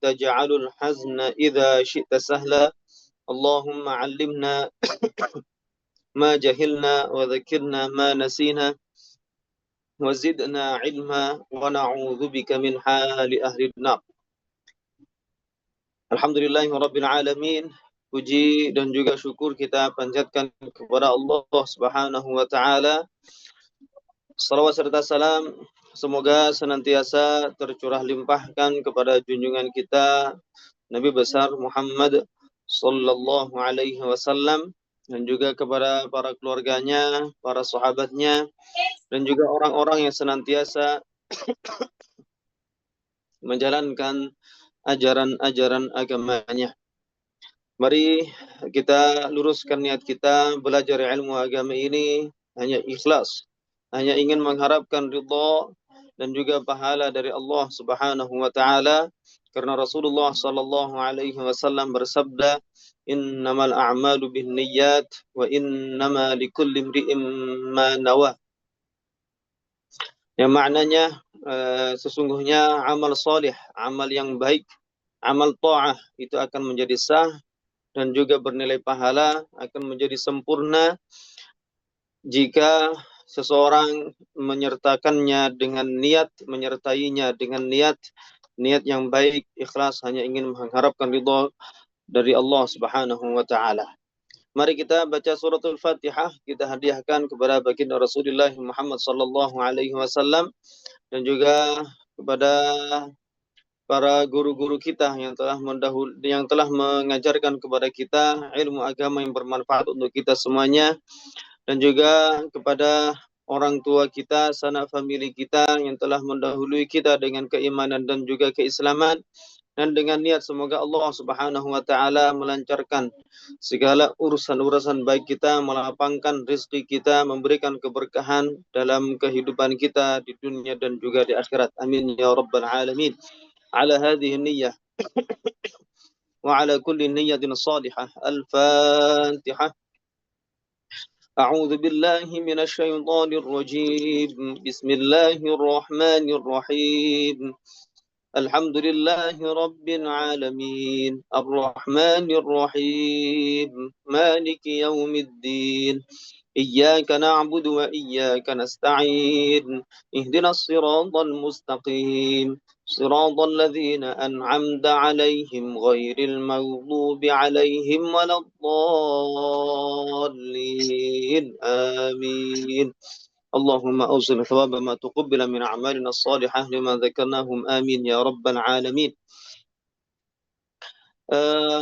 تجعل الحزن إذا شئت سهلا اللهم علمنا ما جهلنا وذكرنا ما نسينا وزدنا علما ونعوذ بك من حال أهل النار. Alhamdulillahirabbil alamin. Puji dan juga syukur kita panjatkan kepada Allah Subhanahu wa taala. Salawat serta salam semoga senantiasa tercurah limpahkan kepada junjungan kita Nabi besar Muhammad sallallahu alaihi wasallam dan juga kepada para keluarganya, para sahabatnya dan juga orang-orang yang senantiasa menjalankan ajaran-ajaran agamanya. Mari kita luruskan niat kita belajar ilmu agama ini hanya ikhlas, hanya ingin mengharapkan ridha dan juga pahala dari Allah Subhanahu wa taala karena Rasulullah sallallahu alaihi wasallam bersabda, "Innamal a'malu binniyat wa innama likulli imri'in ma nawa." Yang maknanya sesungguhnya amal soleh, amal yang baik, amal ta'ah itu akan menjadi sah dan juga bernilai pahala, akan menjadi sempurna jika seseorang menyertakannya dengan niat, menyertainya dengan niat yang baik, ikhlas, hanya ingin mengharapkan ridha dari Allah Subhanahu wa taala. Mari kita baca suratul Fatihah, kita hadiahkan kepada baginda Rasulullah Muhammad sallallahu alaihi wasallam dan juga kepada para guru-guru kita yang telah mengajarkan kepada kita ilmu agama yang bermanfaat untuk kita semuanya dan juga kepada orang tua kita, sanak famili kita yang telah mendahului kita dengan keimanan dan juga keislaman dan dengan niat semoga Allah Subhanahu wa taala melancarkan segala urusan-urusan baik kita, melapangkan rezeki kita, memberikan keberkahan dalam kehidupan kita di dunia dan juga di akhirat. Amin ya rabbal alamin. على هذه النية وعلى كل نية صالحة. الفاتحة. أعوذ بالله من الشيطان الرجيم. بسم الله الرحمن الرحيم. الحمد لله رب العالمين الرحمن الرحيم مالك يوم الدين إياك نعبد وإياك نستعين اهدنا الصراط المستقيم صراط الذين أنعمت عليهم غير المغضوب عليهم ولا الضالين آمين اللهم أوصل ثواب ما تقبل من أعمالنا الصالحة لما ذكرناهم آمين يا رب العالمين.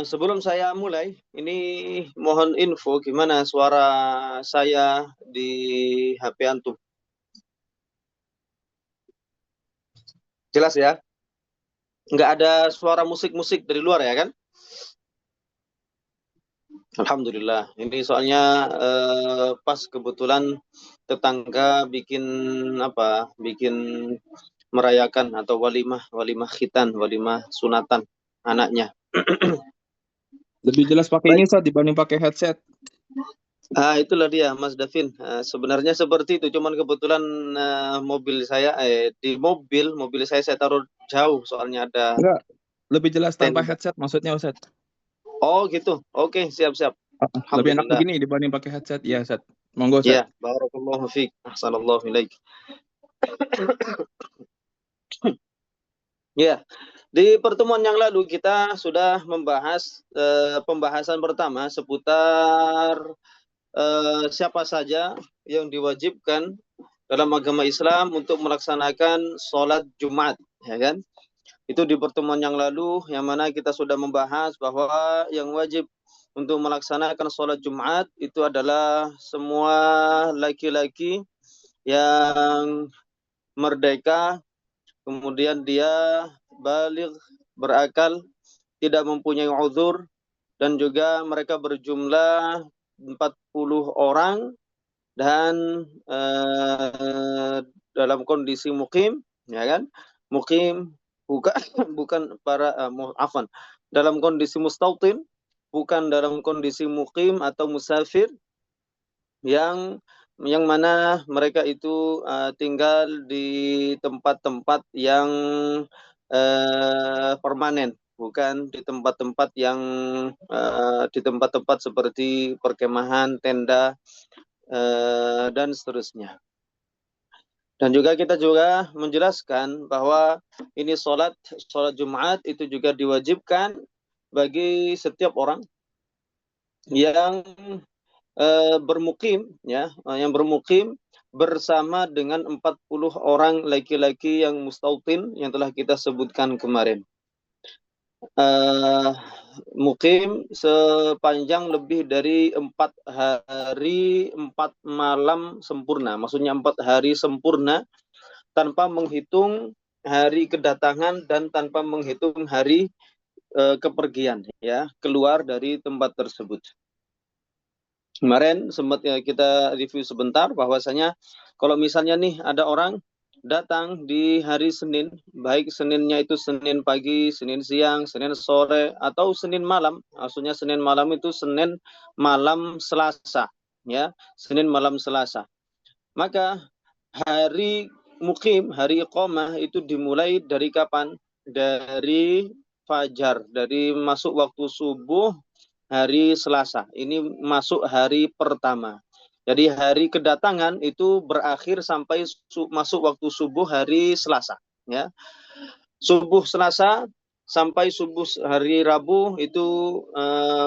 Sebelum saya mulai, ini mohon info gimana suara saya di HP antum. Jelas ya? Nggak ada suara musik-musik dari luar ya kan? Alhamdulillah. Ini soalnya pas kebetulan tetangga bikin merayakan atau walimah khitan, walimah sunatan anaknya. Lebih jelas pakai ini Ustaz dibanding pakai headset. Itulah dia Mas Davin. Sebenarnya seperti itu, cuman kebetulan mobil saya di mobil saya taruh jauh soalnya ada. Enggak, lebih jelas tanpa headset maksudnya Ustaz. Oh gitu. Oke, siap-siap. Lebih enak begini dibanding pakai headset. Ya, Ustaz. Monggo Ustaz. Ya, barakallahu fiik. Ahsanallahu ilaik. Ya. Di pertemuan yang lalu kita sudah membahas pembahasan pertama seputar siapa saja yang diwajibkan dalam agama Islam untuk melaksanakan sholat Jumat, ya kan? Itu di pertemuan yang lalu, yang mana kita sudah membahas bahwa yang wajib untuk melaksanakan sholat Jumat itu adalah semua laki-laki yang merdeka, kemudian dia baligh, berakal, tidak mempunyai uzur, dan juga mereka berjumlah 40 orang dan dalam kondisi mukim, ya kan? Mukim bukan para dalam kondisi mustautin, bukan dalam kondisi mukim atau musafir yang mana mereka itu tinggal di tempat-tempat yang permanen, bukan di tempat-tempat yang di tempat-tempat seperti perkemahan, tenda, dan seterusnya. Dan juga kita juga menjelaskan bahwa ini sholat Jumat itu juga diwajibkan bagi setiap orang yang bermukim, ya, yang bermukim bersama dengan 40 orang laki-laki yang mustautin yang telah kita sebutkan kemarin. Mukim sepanjang lebih dari 4 hari 4 malam sempurna, maksudnya 4 hari sempurna tanpa menghitung hari kedatangan dan tanpa menghitung hari kepergian, ya, keluar dari tempat tersebut. Kemarin sempat kita review sebentar bahwasanya kalau misalnya nih ada orang datang di hari Senin, baik Seninnya itu Senin pagi, Senin siang, Senin sore, atau Senin malam. Maksudnya Senin malam itu Senin malam Selasa, ya, Senin malam Selasa. Maka hari mukim, hari iqamah itu dimulai dari kapan? Dari fajar, dari masuk waktu subuh hari Selasa. Ini masuk hari pertama. Jadi hari kedatangan itu berakhir sampai masuk waktu subuh hari Selasa, ya. Subuh Selasa sampai subuh hari Rabu itu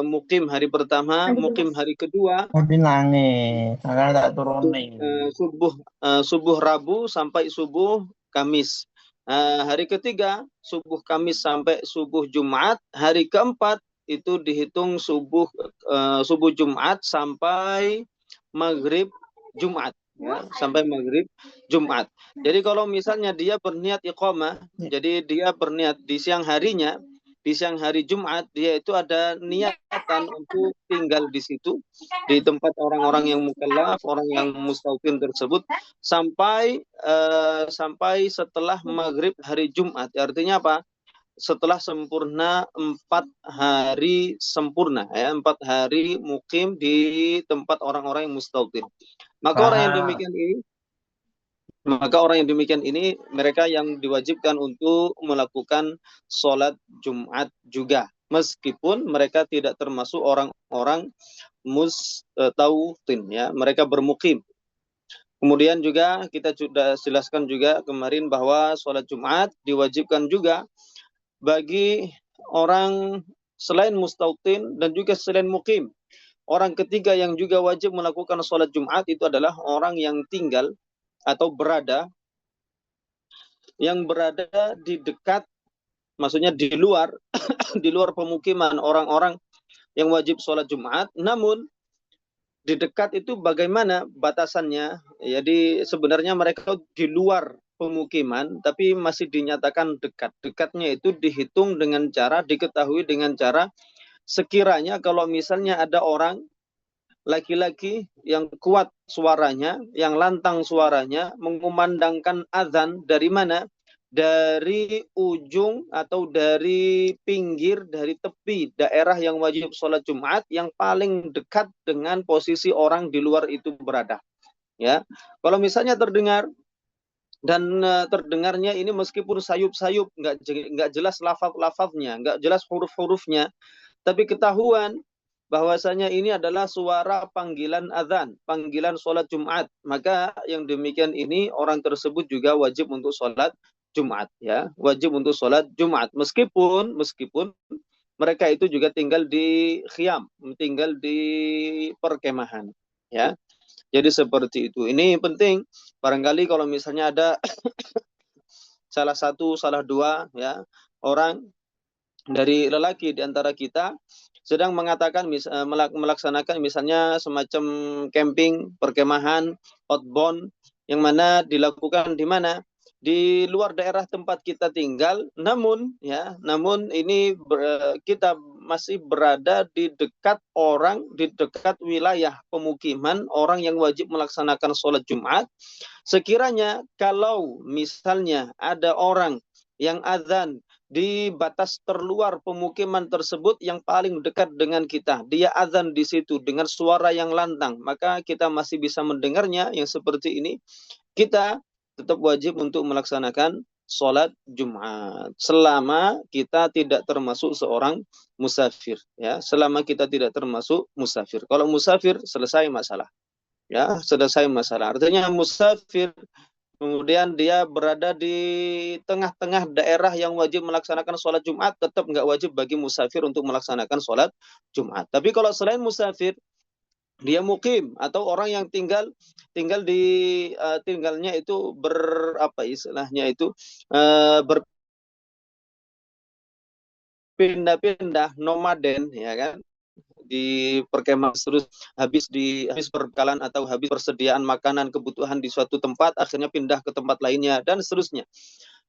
mukim hari pertama, mukim hari kedua. Subuh Rabu sampai subuh Kamis. Hari ketiga subuh Kamis sampai subuh Jumat. Hari keempat itu dihitung subuh Jumat sampai maghrib Jumat, ya, sampai maghrib Jumat. Jadi kalau misalnya dia berniat iqamah, jadi dia berniat di siang harinya, di siang hari Jumat, dia itu ada niatan untuk tinggal di situ, di tempat orang-orang yang mukallaf, orang yang mustautin tersebut, sampai setelah maghrib hari Jumat. Artinya apa? Setelah sempurna 4 hari sempurna, ya, 4 hari mukim di tempat orang-orang yang mustautin. Maka orang yang demikian ini mereka yang diwajibkan untuk melakukan sholat Jumat juga, meskipun mereka tidak termasuk orang-orang mustautin, ya, mereka bermukim. Kemudian juga kita sudah jelaskan juga kemarin bahwa sholat Jumat diwajibkan juga bagi orang selain mustautin dan juga selain mukim. Orang ketiga yang juga wajib melakukan sholat Jumat itu adalah orang yang tinggal atau yang berada di dekat, maksudnya di luar di luar pemukiman orang-orang yang wajib sholat Jumat, namun di dekat itu bagaimana batasannya? Jadi sebenarnya mereka di luar pemukiman, tapi masih dinyatakan dekat. Dekatnya itu dihitung dengan cara, diketahui dengan cara, sekiranya kalau misalnya ada orang laki-laki yang kuat suaranya, yang lantang suaranya, mengumandangkan azan dari mana? Dari ujung atau dari pinggir, dari tepi daerah yang wajib sholat Jumat yang paling dekat dengan posisi orang di luar itu berada. Ya, kalau misalnya terdengar dan terdengarnya ini meskipun sayup-sayup, nggak jelas lafaz-lafaznya, nggak jelas huruf-hurufnya, tapi ketahuan bahwasanya ini adalah suara panggilan azan, panggilan sholat Jumat, maka yang demikian ini orang tersebut juga wajib untuk sholat Jumat, ya, wajib untuk sholat Jumat, meskipun mereka itu juga tinggal di khiyam, tinggal di perkemahan, ya. Jadi seperti itu. Ini penting, barangkali kalau misalnya ada salah satu, salah dua, ya, orang dari lelaki di antara kita sedang mengatakan melaksanakan misalnya semacam camping, perkemahan, outbound, yang mana dilakukan di mana? Di luar daerah tempat kita tinggal, namun ini kita masih berada di dekat wilayah pemukiman orang yang wajib melaksanakan sholat Jumat. Sekiranya kalau misalnya ada orang yang azan di batas terluar pemukiman tersebut yang paling dekat dengan kita, dia azan di situ dengan suara yang lantang, maka kita masih bisa mendengarnya. Yang seperti ini kita tetap wajib untuk melaksanakan sholat Jumat selama kita tidak termasuk seorang musafir, ya, selama kita tidak termasuk musafir. Kalau musafir selesai masalah, ya, selesai masalah. Artinya musafir kemudian dia berada di tengah-tengah daerah yang wajib melaksanakan sholat Jumat, tetap nggak wajib bagi musafir untuk melaksanakan sholat Jumat. Tapi kalau selain musafir, dia mukim atau orang yang tinggal di tinggalnya itu apa istilahnya itu berpindah-pindah, nomaden, ya kan, di perkemahan terus habis perbekalan atau habis persediaan makanan kebutuhan di suatu tempat, akhirnya pindah ke tempat lainnya dan seterusnya.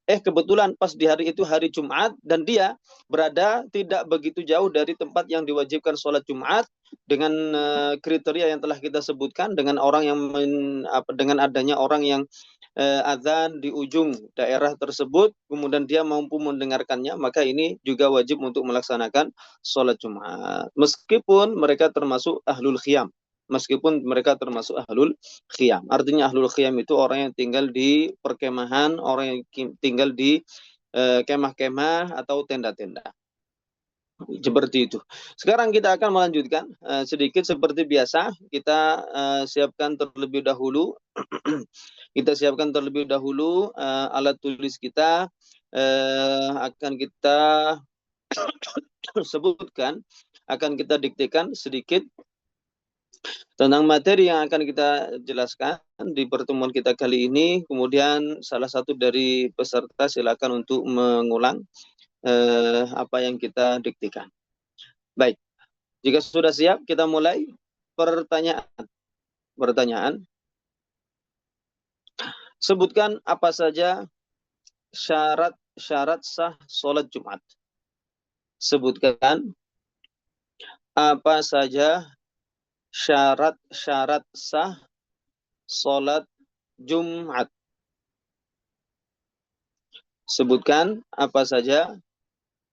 Kebetulan pas di hari itu hari Jumat dan dia berada tidak begitu jauh dari tempat yang diwajibkan sholat Jumat dengan kriteria yang telah kita sebutkan, dengan orang yang dengan adanya orang yang azan di ujung daerah tersebut, kemudian dia mampu mendengarkannya, maka ini juga wajib untuk melaksanakan sholat Jumat. Meskipun mereka termasuk ahlul khiyam. Meskipun mereka termasuk ahlul khiyam. Artinya ahlul khiyam itu orang yang tinggal di perkemahan, orang yang tinggal di kemah-kemah atau tenda-tenda. Seperti itu. Sekarang kita akan melanjutkan sedikit seperti biasa. Kita siapkan terlebih dahulu. Kita siapkan terlebih dahulu alat tulis kita. Akan kita sebutkan, akan kita diktekan sedikit tentang materi yang akan kita jelaskan di pertemuan kita kali ini. Kemudian salah satu dari peserta silakan untuk mengulang apa yang kita diktekan. Baik, jika sudah siap kita mulai pertanyaan. Sebutkan apa saja syarat sah sholat Jumat. Sebutkan apa saja syarat sah sholat Jumat. Sebutkan apa saja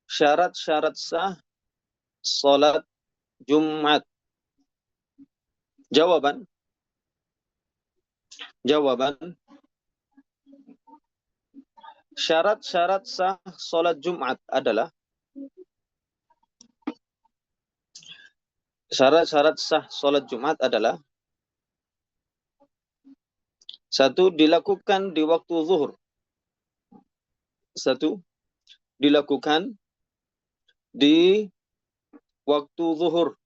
syarat sah sholat Jumat. Jawaban. Syarat-syarat sah sholat Jumat adalah satu, dilakukan di waktu zuhur. Dilakukan di waktu zuhur.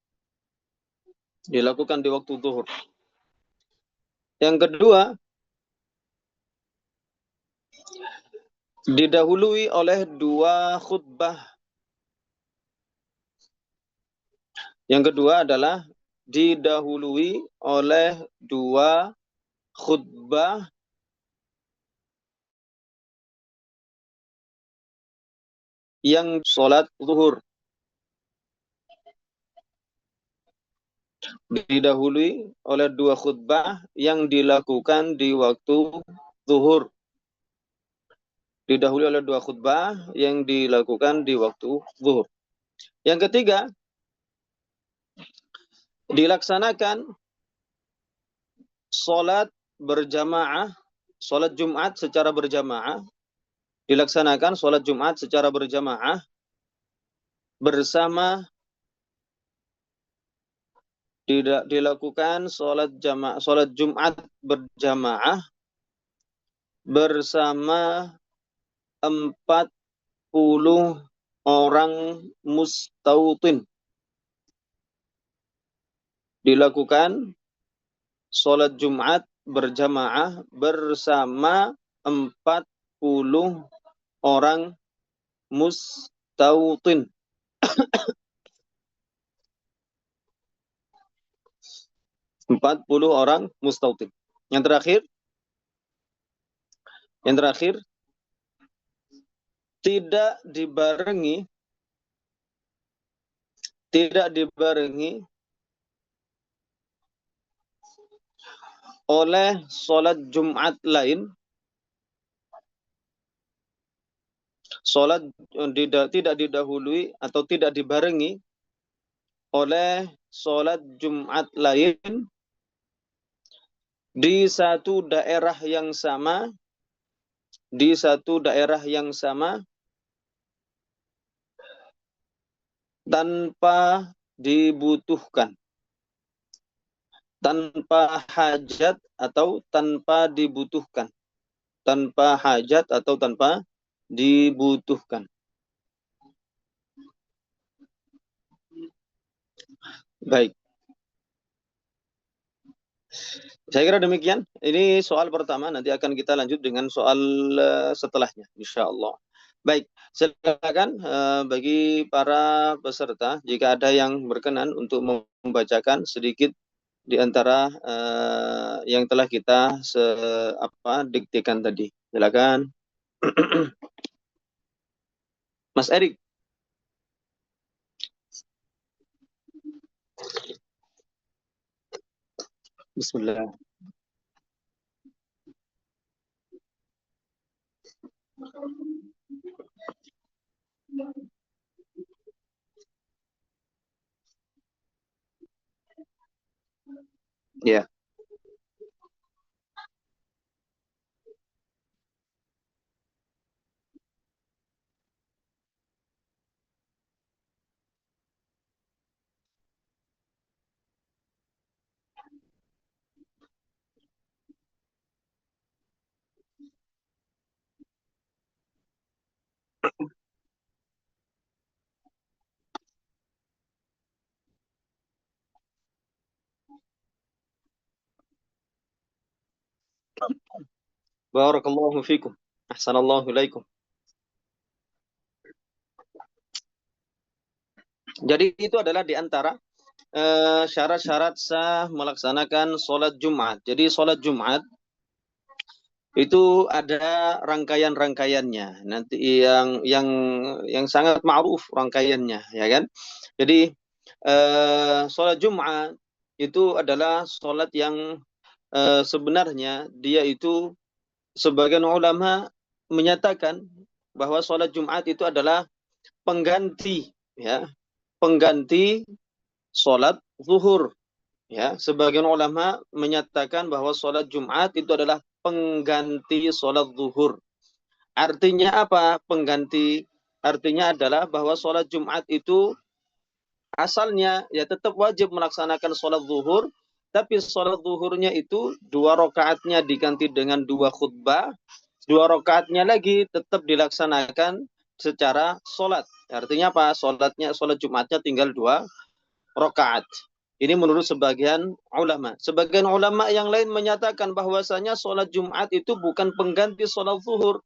Yang kedua, didahului oleh 2 khutbah. Yang kedua adalah didahului oleh 2 khutbah yang sholat zuhur. Didahului oleh 2 khutbah yang dilakukan di waktu zuhur. Didahului oleh 2 khutbah yang dilakukan di waktu zuhur. Yang ketiga, dilaksanakan sholat berjamaah, sholat Jumat secara berjamaah. Dilaksanakan sholat Jumat secara berjamaah bersama, dilakukan sholat Jumat berjamaah bersama 40 orang mustautin. Dilakukan sholat Jumat berjamaah bersama 40 orang mustautin. orang mustautin. Yang terakhir, tidak dibarengi oleh sholat Jumat lain. Tidak didahului atau tidak dibarengi oleh sholat Jumat lain di satu daerah yang sama di satu daerah yang sama tanpa dibutuhkan, tanpa hajat atau tanpa dibutuhkan, tanpa hajat atau tanpa dibutuhkan. Baik. Saya kira demikian. Ini soal pertama, nanti akan kita lanjut dengan soal setelahnya, insya Allah. Baik, silakan bagi para peserta, jika ada yang berkenan untuk membacakan sedikit di antara yang telah kita diktikan tadi. Silakan. Mas Erik. Bismillah. Ya. Barakallahu fikum. Ahsanallahu ilaikum. Jadi itu adalah di antara syarat-syarat sah melaksanakan sholat Jumat. Jadi sholat Jumat itu ada rangkaian-rangkaiannya. Nanti yang sangat ma'ruf rangkaiannya, ya kan? Jadi sholat Jumat itu adalah sholat yang sebenarnya dia itu sebagian ulama menyatakan bahwa sholat Jumat itu adalah pengganti, ya, pengganti sholat zuhur. Ya, sebagian ulama menyatakan bahwa sholat Jumat itu adalah pengganti sholat zuhur. Artinya apa? Pengganti. Artinya adalah bahwa sholat Jumat itu asalnya ya tetap wajib melaksanakan sholat zuhur, tapi sholat zuhurnya itu 2 rakaatnya diganti dengan 2 khutbah, 2 rakaatnya lagi tetap dilaksanakan secara sholat. Artinya apa? Sholat Jumatnya tinggal 2 rakaat. Ini menurut sebagian ulama. Sebagian ulama yang lain menyatakan bahwasanya sholat Jumat itu bukan pengganti sholat zuhur.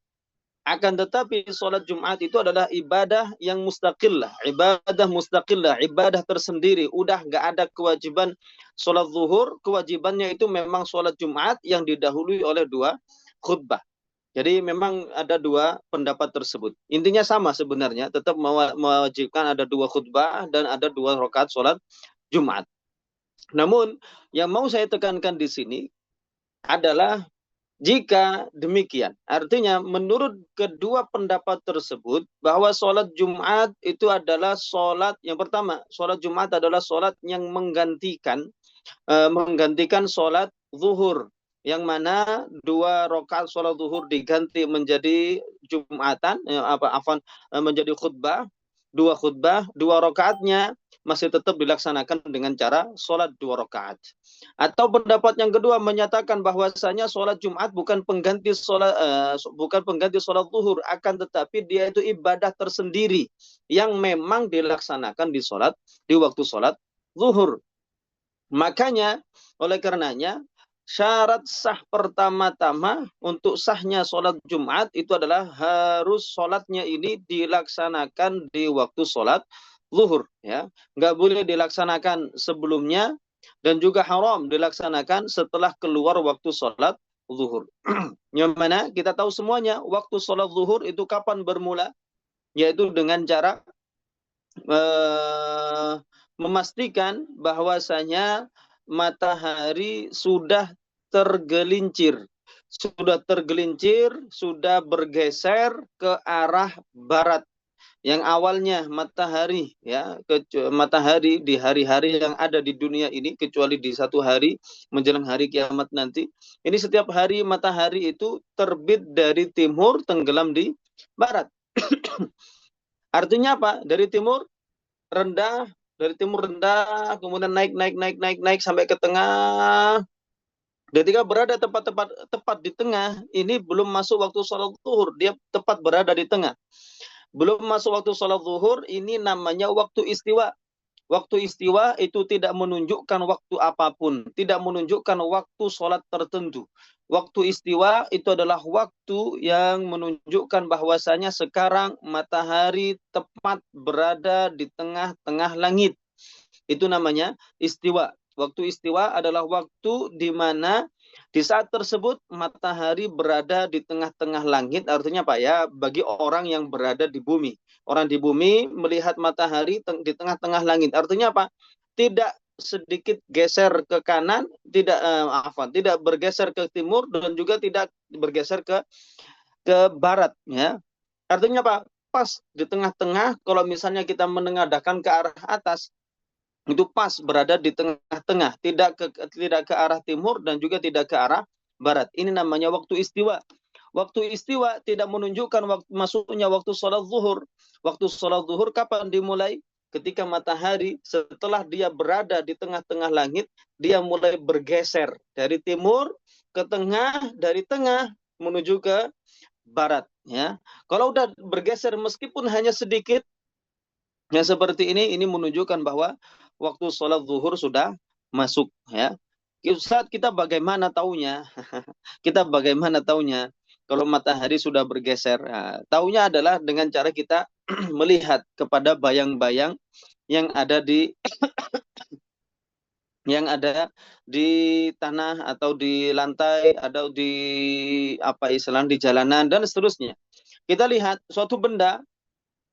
Akan tetapi sholat Jumat itu adalah ibadah yang mustaqillah. Ibadah mustaqillah, ibadah tersendiri. Udah nggak ada kewajiban sholat zuhur. Kewajibannya itu memang sholat Jumat yang didahului oleh 2 khutbah. Jadi memang ada 2 pendapat tersebut. Intinya sama sebenarnya. Tetap mewajibkan ada 2 khutbah dan ada 2 rakaat sholat Jumat. Namun yang mau saya tekankan di sini adalah jika demikian, artinya menurut kedua pendapat tersebut bahwa sholat Jumat itu adalah sholat yang pertama, sholat Jumat adalah sholat yang menggantikan sholat zuhur, yang mana 2 rakaat sholat zuhur diganti menjadi Jumatan, menjadi khutbah, 2 khutbah, 2 rakaatnya masih tetap dilaksanakan dengan cara sholat 2 rakaat. Atau pendapat yang kedua menyatakan bahwasanya sholat Jumat bukan pengganti sholat zuhur, akan tetapi dia itu ibadah tersendiri yang memang dilaksanakan di waktu sholat zuhur. Makanya oleh karenanya syarat sah pertama-tama untuk sahnya sholat Jumat itu adalah harus sholatnya ini dilaksanakan di waktu sholat zuhur, ya, nggak boleh dilaksanakan sebelumnya dan juga haram dilaksanakan setelah keluar waktu sholat zuhur. Yang mana kita tahu semuanya waktu sholat zuhur itu kapan bermula, yaitu dengan cara memastikan bahwasanya matahari sudah tergelincir, sudah bergeser ke arah barat. yang awalnya matahari ya, matahari di hari-hari yang ada di dunia ini kecuali di satu hari menjelang hari kiamat nanti. Ini setiap hari matahari itu terbit dari timur tenggelam di barat. Artinya apa? Dari timur rendah kemudian naik sampai ke tengah. Ketika berada tepat di tengah, ini belum masuk waktu sholat zuhur, dia tepat berada di tengah. Belum masuk waktu sholat zuhur, ini namanya waktu istiwa. Waktu istiwa itu tidak menunjukkan waktu apapun, tidak menunjukkan waktu sholat tertentu. Waktu istiwa itu adalah waktu yang menunjukkan bahwasanya sekarang matahari tepat berada di tengah-tengah langit. Itu namanya istiwa. Waktu istiwa adalah waktu di mana di saat tersebut matahari berada di tengah-tengah langit. Artinya apa ya? Bagi orang yang berada di bumi. Orang di bumi melihat matahari di tengah-tengah langit. Artinya apa? Tidak sedikit geser ke kanan, tidak bergeser ke timur dan juga tidak bergeser ke barat ya. Artinya apa? Pas di tengah-tengah. Kalau misalnya kita menengadahkan ke arah atas, itu pas berada di tengah-tengah, tidak ke arah timur dan juga tidak ke arah barat. Ini namanya waktu istiwa. Waktu istiwa tidak menunjukkan masuknya waktu sholat zuhur. Waktu sholat zuhur kapan dimulai? Ketika matahari setelah dia berada di tengah-tengah langit, dia mulai bergeser dari timur ke tengah, dari tengah menuju ke barat. Ya, kalau udah bergeser meskipun hanya sedikit, yang seperti ini menunjukkan bahwa waktu sholat zuhur sudah masuk ya. Saat kita bagaimana taunya? Kita bagaimana taunya? Kalau matahari sudah bergeser, nah, taunya adalah dengan cara kita melihat kepada bayang-bayang yang ada di tanah atau di lantai, atau di di jalanan dan seterusnya. Kita lihat suatu benda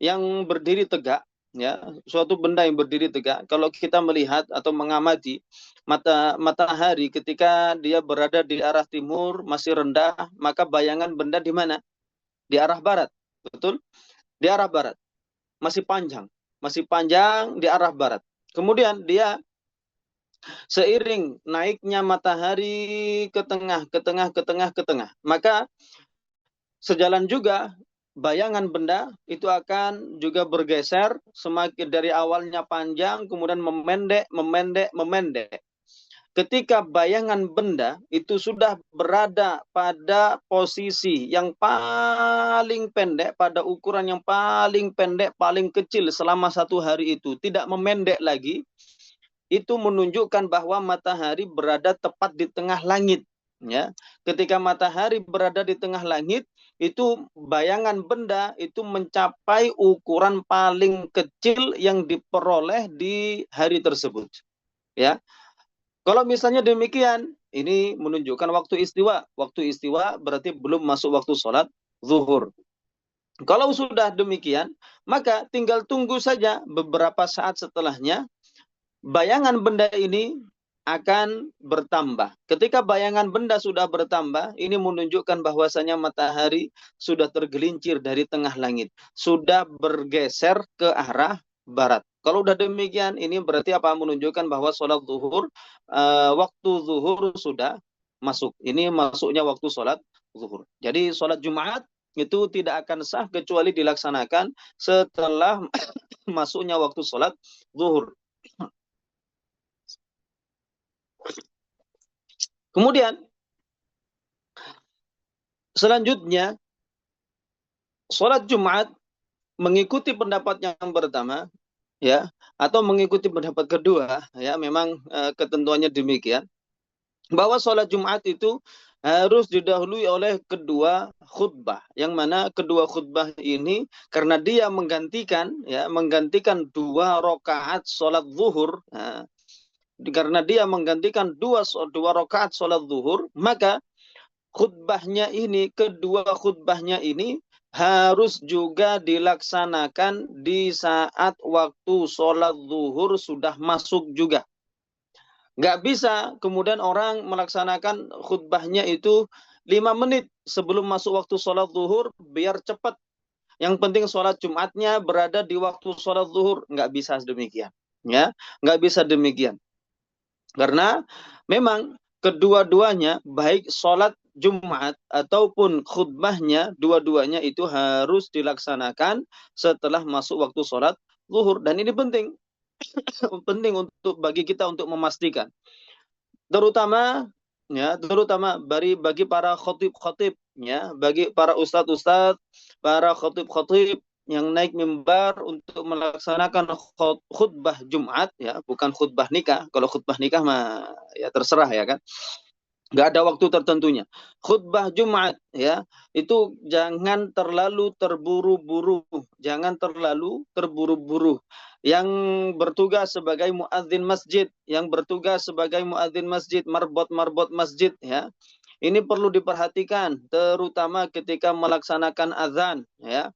yang berdiri tegak ya, suatu benda yang berdiri tegak. Kalau kita melihat atau mengamati matahari ketika dia berada di arah timur masih rendah, maka bayangan benda di mana? Di arah barat. Betul? Di arah barat. Masih panjang di arah barat. Kemudian dia seiring naiknya matahari ke tengah, maka sejalan juga bayangan benda itu akan juga bergeser semakin dari awalnya panjang kemudian memendek. Ketika bayangan benda itu sudah berada pada posisi yang paling pendek, pada ukuran yang paling pendek, paling kecil selama satu hari itu, tidak memendek lagi, itu menunjukkan bahwa matahari berada tepat di tengah langit. Ya, ketika matahari berada di tengah langit, itu bayangan benda itu mencapai ukuran paling kecil yang diperoleh di hari tersebut. Ya, kalau misalnya demikian, ini menunjukkan waktu istiwa. Waktu istiwa berarti belum masuk waktu sholat zuhur. Kalau sudah demikian, maka tinggal tunggu saja beberapa saat setelahnya, bayangan benda ini akan bertambah. Ketika bayangan benda sudah bertambah, ini menunjukkan bahwasanya matahari sudah tergelincir dari tengah langit, sudah bergeser ke arah barat. Kalau sudah demikian, ini berarti apa? Menunjukkan bahwa sholat zuhur, waktu zuhur sudah masuk. Ini masuknya waktu sholat zuhur. Jadi sholat Jumat itu tidak akan sah kecuali dilaksanakan setelah masuknya waktu sholat zuhur. Kemudian selanjutnya sholat Jumat mengikuti pendapat yang pertama ya, atau mengikuti pendapat kedua ya, memang ketentuannya demikian bahwa sholat Jumat itu harus didahului oleh kedua khutbah, yang mana kedua khutbah ini karena dia menggantikan dua rakaat sholat zuhur. Karena dia menggantikan dua rakaat sholat zuhur, maka kedua khutbahnya ini harus juga dilaksanakan di saat waktu sholat zuhur sudah masuk juga. Nggak bisa kemudian orang melaksanakan khutbahnya itu 5 menit sebelum masuk waktu sholat zuhur biar cepat. Yang penting sholat Jumatnya berada di waktu sholat zuhur. Nggak bisa demikian. Ya, nggak bisa demikian. Karena memang kedua-duanya, baik sholat Jumat ataupun khutbahnya, dua-duanya itu harus dilaksanakan setelah masuk waktu sholat zuhur. Dan ini penting. Penting untuk bagi kita untuk memastikan. Terutama bagi para khotib-khotib, ya, bagi para ustadz-ustadz, para khotib-khotib yang naik mimbar untuk melaksanakan khutbah Jumat, ya, bukan khutbah nikah. Kalau khutbah nikah mah ya terserah, ya kan. Nggak ada waktu tertentunya. Khutbah Jumat, ya, itu jangan terlalu terburu-buru, jangan terlalu terburu-buru. Yang bertugas sebagai muadzin masjid, marbot masjid, ya, ini perlu diperhatikan, terutama ketika melaksanakan azan, ya.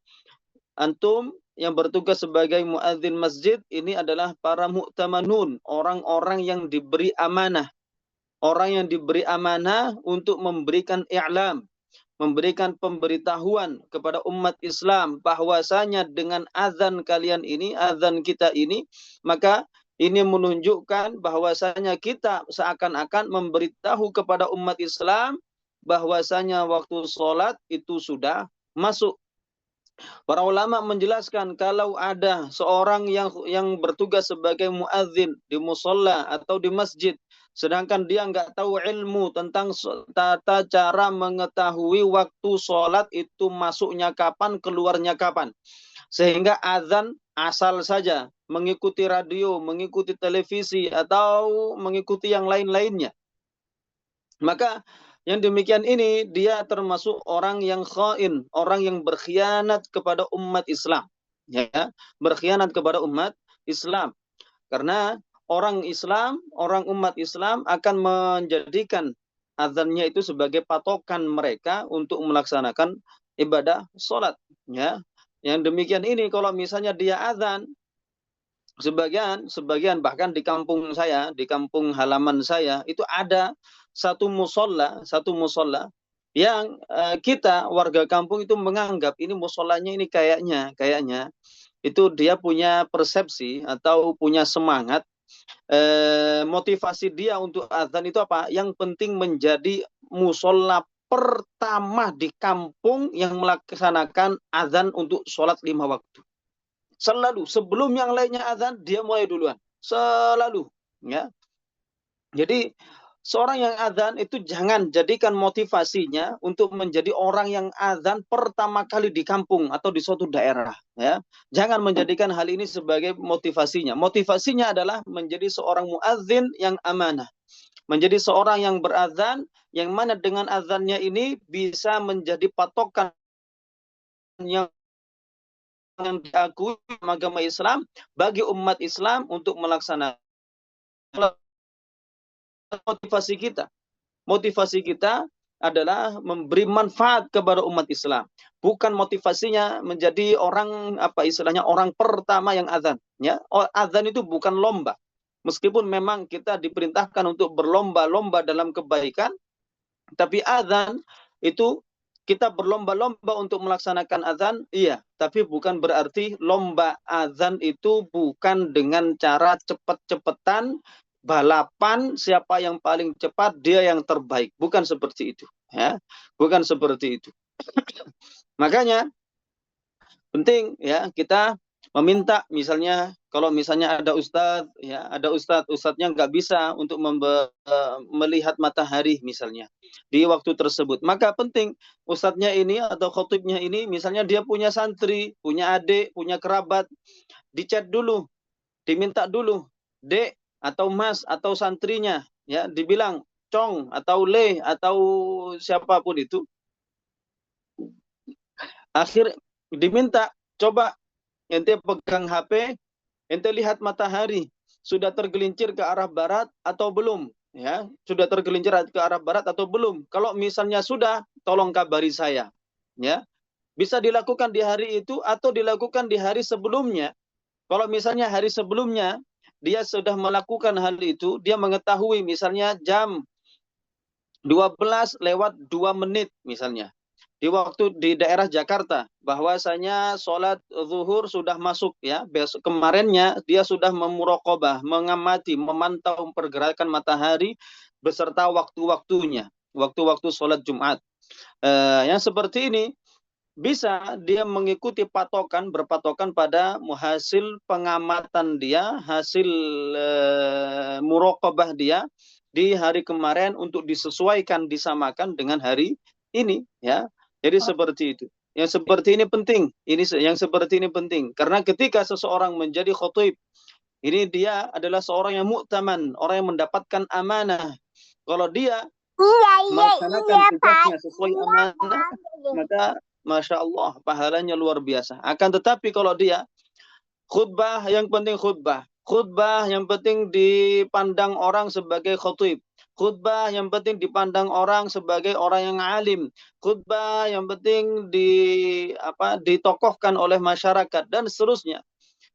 Antum yang bertugas sebagai muadzin masjid ini adalah para mu'tamanun, orang-orang yang diberi amanah. Orang yang diberi amanah untuk memberikan i'lam, memberikan pemberitahuan kepada umat Islam bahwasanya dengan azan kalian ini, azan kita ini, maka ini menunjukkan bahwasanya kita seakan-akan memberitahu kepada umat Islam bahwasanya waktu sholat itu sudah masuk. Para ulama menjelaskan kalau ada seorang yang bertugas sebagai muadzin di musola atau di masjid, sedangkan dia nggak tahu ilmu tentang tata cara mengetahui waktu sholat itu masuknya kapan, keluarnya kapan. Sehingga azan asal saja, mengikuti radio, mengikuti televisi, atau mengikuti yang lain-lainnya. Maka yang demikian ini dia termasuk orang yang khain, orang yang berkhianat kepada umat Islam. Ya, berkhianat kepada umat Islam. Karena orang Islam, orang umat Islam akan menjadikan azannya itu sebagai patokan mereka untuk melaksanakan ibadah sholat. Ya, yang demikian ini kalau misalnya dia azan, sebagian bahkan di kampung saya, di kampung halaman saya itu ada satu musola yang kita warga kampung itu menganggap ini musolanya ini kayaknya itu dia punya persepsi atau punya semangat, motivasi dia untuk azan itu apa? Yang penting menjadi musola pertama di kampung yang melaksanakan azan untuk sholat 5 waktu. Selalu sebelum yang lainnya azan dia mulai duluan, selalu, ya. Jadi seorang yang azan itu jangan jadikan motivasinya untuk menjadi orang yang azan pertama kali di kampung atau di suatu daerah, ya. Jangan menjadikan hal ini sebagai motivasinya. Motivasinya adalah menjadi seorang muadzin yang amanah, menjadi seorang yang berazan yang mana dengan azannya ini bisa menjadi patokan yang diakui agama Islam bagi umat Islam untuk melaksanakan. Motivasi kita adalah memberi manfaat kepada umat Islam, bukan motivasinya menjadi orang orang pertama yang azan, ya. Azan itu bukan lomba, meskipun memang kita diperintahkan untuk berlomba-lomba dalam kebaikan, tapi azan itu kita berlomba-lomba untuk melaksanakan azan, iya, tapi bukan berarti lomba azan itu bukan dengan cara cepet-cepetan, balapan siapa yang paling cepat dia yang terbaik, bukan seperti itu, ya, bukan seperti itu. Makanya penting, ya, kita meminta misalnya kalau misalnya ada ustadz, ya, ada ustadznya nggak bisa untuk melihat matahari misalnya di waktu tersebut, maka penting ustadznya ini atau khotibnya ini misalnya dia punya santri, punya adik, punya kerabat, dichat dulu, diminta dulu, dek atau mas atau santrinya, ya, dibilang cong atau le atau siapapun itu, akhir diminta coba ente pegang HP, ente lihat matahari sudah tergelincir ke arah barat atau belum, ya, sudah tergelincir ke arah barat atau belum. Kalau misalnya sudah, tolong kabari saya, ya. Bisa dilakukan di hari itu atau dilakukan di hari sebelumnya. Kalau misalnya hari sebelumnya dia sudah melakukan hal itu, dia mengetahui misalnya jam 12 lewat 2 menit misalnya. di daerah Jakarta, bahwasanya sholat zuhur sudah masuk ya, besok kemarinnya dia sudah memuraqabah, mengamati, memantau pergerakan matahari beserta waktu-waktunya, waktu-waktu sholat Jumat. Yang seperti ini bisa dia mengikuti berpatokan pada hasil pengamatan dia, hasil muraqabah dia di hari kemarin untuk disesuaikan, disamakan dengan hari ini ya. Jadi seperti itu. Yang seperti ini penting. Yang seperti ini penting karena ketika seseorang menjadi khatib, ini dia adalah seorang yang mu'taman, orang yang mendapatkan amanah. Kalau dia melaksanakan tugasnya sesuai amanah, maka Masya Allah, pahalanya luar biasa. Akan tetapi kalau dia khutbah, yang penting khutbah. Khutbah yang penting dipandang orang sebagai khatib. Khutbah yang penting dipandang orang sebagai orang yang alim. Khutbah yang penting ditokohkan oleh masyarakat dan seterusnya.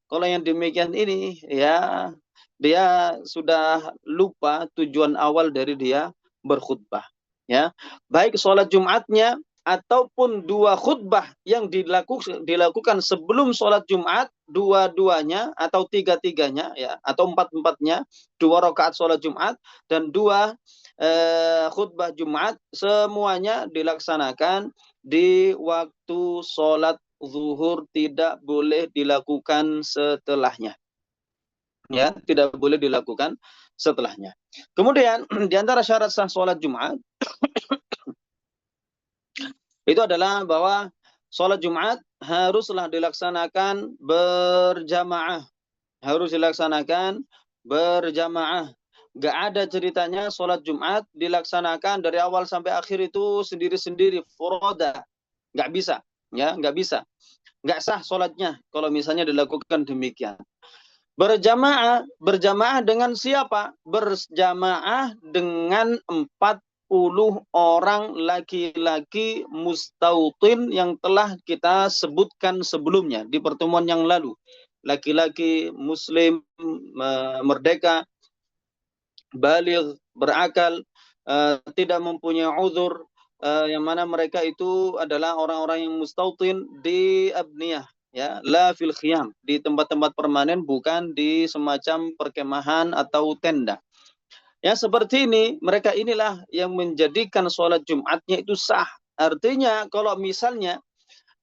Kalau yang demikian ini ya dia sudah lupa tujuan awal dari dia berkhutbah. Ya, baik sholat Jumatnya ataupun dua khutbah yang dilakukan sebelum sholat Jumat, dua-duanya atau tiga-tiganya ya, atau empat-empatnya, 2 rakaat sholat Jumat dan 2 khutbah Jumat, semuanya dilaksanakan di waktu sholat zuhur, tidak boleh dilakukan setelahnya. Ya, tidak boleh dilakukan setelahnya. Kemudian di antara syarat sah sholat Jumat itu adalah bahwa sholat Jumat haruslah dilaksanakan berjamaah. Harus dilaksanakan berjamaah. Gak ada ceritanya sholat Jumat dilaksanakan dari awal sampai akhir itu sendiri-sendiri, furoda. Gak bisa. Ya, gak bisa. Gak sah sholatnya kalau misalnya dilakukan demikian. Berjamaah dengan siapa? Berjamaah dengan 40 orang laki-laki mustautin yang telah kita sebutkan sebelumnya di pertemuan yang lalu. Laki-laki muslim merdeka, baligh, berakal, tidak mempunyai uzur, yang mana mereka itu adalah orang-orang yang mustautin di abniyah, ya, la fil khiyam, di tempat-tempat permanen, bukan di semacam perkemahan atau tenda. Ya, seperti ini, mereka inilah yang menjadikan sholat Jumatnya itu sah. Artinya kalau misalnya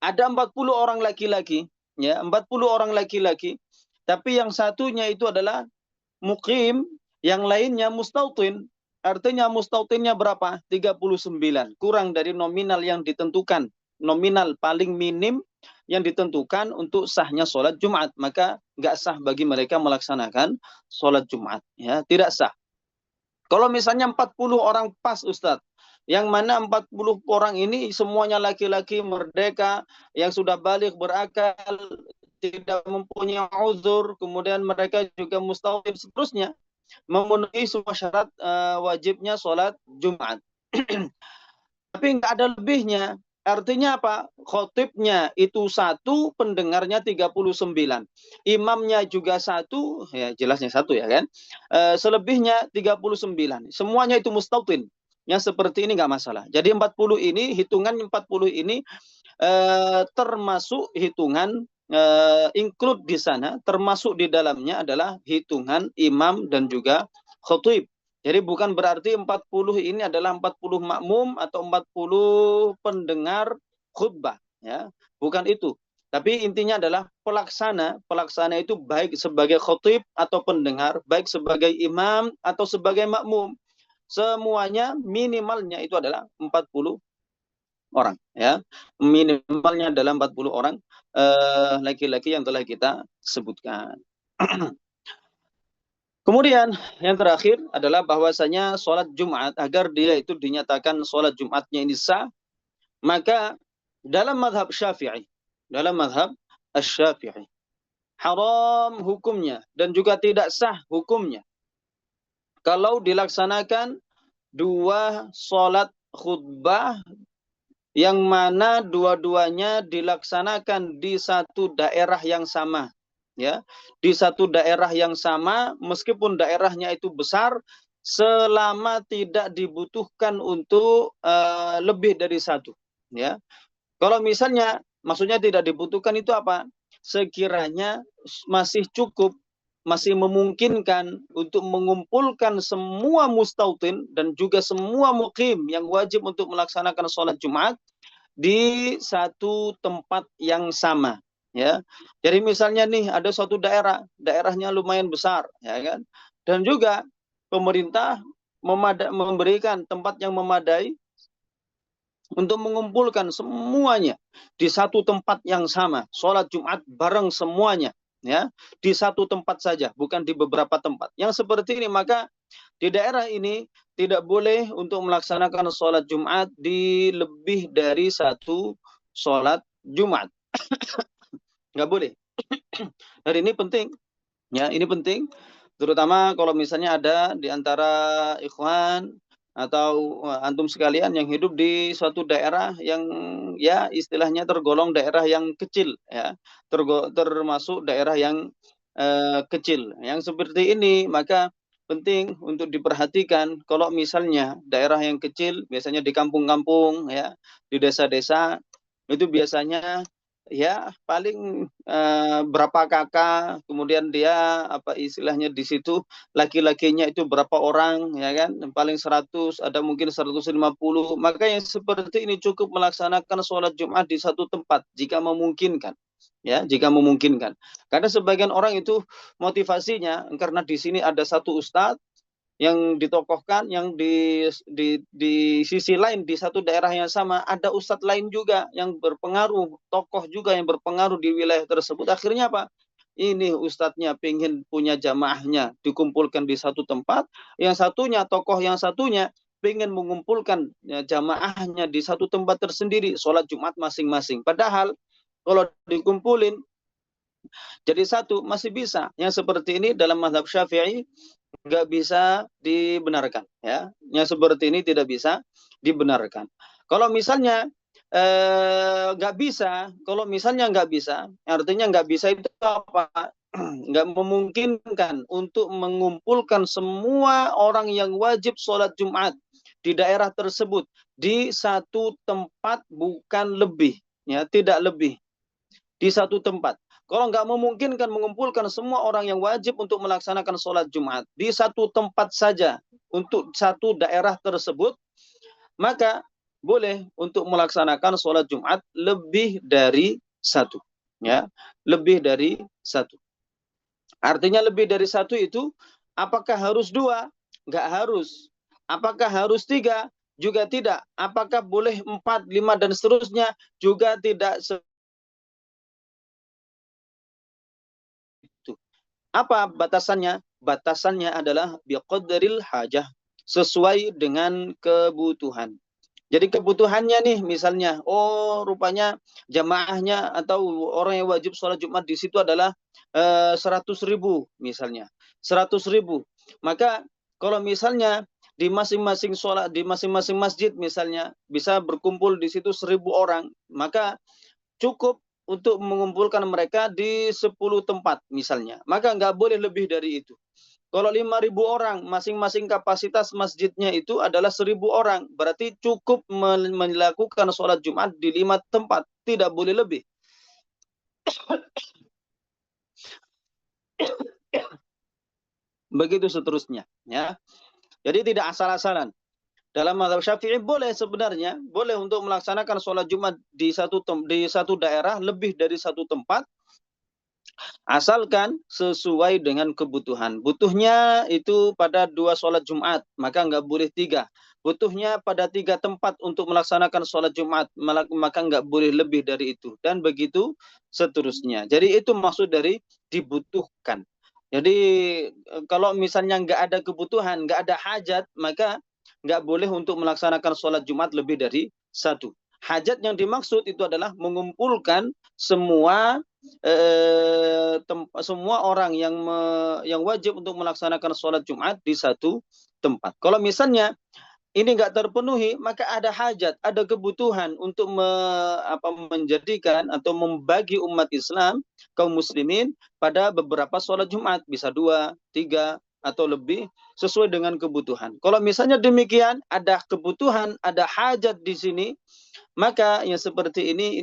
ada 40 orang laki-laki, ya, 40 orang laki-laki, tapi yang satunya itu adalah muqim, yang lainnya mustautin. Artinya mustautinnya berapa? 39. Kurang dari nominal yang ditentukan. Nominal paling minim yang ditentukan untuk sahnya sholat Jumat. Maka nggak sah bagi mereka melaksanakan sholat Jumat. Ya, tidak sah. Kalau misalnya 40 orang pas, Ustadz. Yang mana 40 orang ini semuanya laki-laki merdeka, yang sudah balik, berakal, tidak mempunyai uzur, kemudian mereka juga mustautin, seterusnya, memenuhi semua syarat wajibnya sholat Jumat. Tapi nggak ada lebihnya. Artinya apa? Khotibnya itu 1, pendengarnya 39. Imamnya juga 1, ya jelasnya 1 ya kan. Selebihnya 39. Semuanya itu mustautin. Yang seperti ini nggak masalah. Jadi 40 ini, hitungan 40 ini termasuk hitungan include di sana, termasuk di dalamnya adalah hitungan imam dan juga khatib. Jadi bukan berarti 40 ini adalah 40 makmum atau 40 pendengar khutbah, ya. Bukan itu. Tapi intinya adalah pelaksana itu baik sebagai khatib atau pendengar, baik sebagai imam atau sebagai makmum. Semuanya minimalnya itu adalah 40 orang, ya. Minimalnya adalah 40 orang laki-laki yang telah kita sebutkan. Kemudian yang terakhir adalah bahwasanya sholat Jumat, agar dia itu dinyatakan sholat Jumatnya ini sah, maka dalam mazhab Syafi'i, haram hukumnya dan juga tidak sah hukumnya kalau dilaksanakan 2 sholat khutbah yang mana dua-duanya dilaksanakan di satu daerah yang sama. Ya, di satu daerah yang sama, meskipun daerahnya itu besar, selama tidak dibutuhkan untuk lebih dari 1. Ya. Kalau misalnya maksudnya tidak dibutuhkan itu apa? Sekiranya masih cukup, masih memungkinkan untuk mengumpulkan semua mustautin dan juga semua mukim yang wajib untuk melaksanakan sholat Jumat di satu tempat yang sama, ya. Jadi misalnya nih ada suatu daerah, daerahnya lumayan besar, ya kan? Dan juga pemerintah memberikan tempat yang memadai untuk mengumpulkan semuanya di satu tempat yang sama, sholat Jumat bareng semuanya, ya, di satu tempat saja, bukan di beberapa tempat. Yang seperti ini maka di daerah ini tidak boleh untuk melaksanakan sholat Jumat di lebih dari satu sholat Jumat, nggak boleh. Dan ini penting, ya, ini penting, terutama kalau misalnya ada di antara ikhwan atau antum sekalian yang hidup di suatu daerah yang ya istilahnya tergolong daerah yang kecil, ya, termasuk daerah yang kecil. Yang seperti ini maka penting untuk diperhatikan. Kalau misalnya daerah yang kecil, biasanya di kampung-kampung, ya, di desa-desa, itu biasanya ya paling berapa kakak, kemudian dia apa istilahnya di situ laki-lakinya itu berapa orang, ya kan, paling 100, ada mungkin 150. Maka yang seperti ini cukup melaksanakan sholat Jumat di satu tempat jika memungkinkan, ya, jika memungkinkan. Karena sebagian orang itu motivasinya karena di sini ada satu ustadz yang ditokohkan, yang di sisi lain di satu daerah yang sama ada ustadz lain juga yang berpengaruh, tokoh juga yang berpengaruh di wilayah tersebut. Akhirnya apa? Ini ustadznya pengen punya jamaahnya dikumpulkan di satu tempat, yang satunya, tokoh yang satunya pengen mengumpulkan ya, jamaahnya di satu tempat tersendiri, sholat Jumat masing-masing. Padahal kalau dikumpulin jadi satu masih bisa. Yang seperti ini dalam mazhab Syafi'i nggak bisa dibenarkan, ya. Yang seperti ini tidak bisa dibenarkan. Kalau misalnya nggak bisa, kalau misalnya nggak bisa, artinya nggak bisa itu apa? Nggak memungkinkan untuk mengumpulkan semua orang yang wajib sholat Jumat di daerah tersebut di satu tempat, bukan lebih, ya, tidak lebih, di satu tempat. Kalau nggak memungkinkan mengumpulkan semua orang yang wajib untuk melaksanakan sholat Jumat di satu tempat saja untuk satu daerah tersebut, maka boleh untuk melaksanakan sholat Jumat lebih dari satu, ya, lebih dari satu. Artinya lebih dari satu itu, apakah harus dua? Nggak harus. Apakah harus tiga? Juga tidak. Apakah boleh 4, 5 dan seterusnya? Juga tidak. Apa batasannya? Batasannya adalah biqadril hajah, sesuai dengan kebutuhan. Jadi kebutuhannya nih misalnya, oh rupanya jamaahnya atau orang yang wajib sholat Jumat di situ adalah 100.000 misalnya, 100.000. Maka kalau misalnya di masing-masing sholat, di masing-masing masjid misalnya bisa berkumpul di situ 1.000 orang, maka cukup untuk mengumpulkan mereka di 10 tempat misalnya. Maka nggak boleh lebih dari itu. Kalau 5.000 orang, masing-masing kapasitas masjidnya itu adalah 1.000 orang. Berarti cukup melakukan sholat Jumat di 5 tempat. Tidak boleh lebih. Begitu seterusnya, ya. Jadi tidak asal-asalan. Dalam mazhab Syafi'i boleh sebenarnya, boleh untuk melaksanakan sholat Jumat di satu daerah lebih dari satu tempat, asalkan sesuai dengan kebutuhan. Butuhnya itu pada 2 sholat Jumat, maka nggak boleh 3. Butuhnya pada 3 tempat untuk melaksanakan sholat Jumat, maka nggak boleh lebih dari itu. Dan begitu seterusnya. Jadi itu maksud dari dibutuhkan. Jadi kalau misalnya nggak ada kebutuhan, nggak ada hajat, maka nggak boleh untuk melaksanakan sholat Jumat lebih dari 1. Hajat yang dimaksud itu adalah mengumpulkan semua semua orang yang wajib untuk melaksanakan sholat Jumat di satu tempat. Kalau misalnya ini nggak terpenuhi, maka ada hajat, ada kebutuhan untuk menjadikan atau membagi umat Islam, kaum muslimin pada beberapa sholat Jumat, bisa 2, 3, atau lebih sesuai dengan kebutuhan. Kalau misalnya demikian, ada kebutuhan, ada hajat di sini, maka yang seperti ini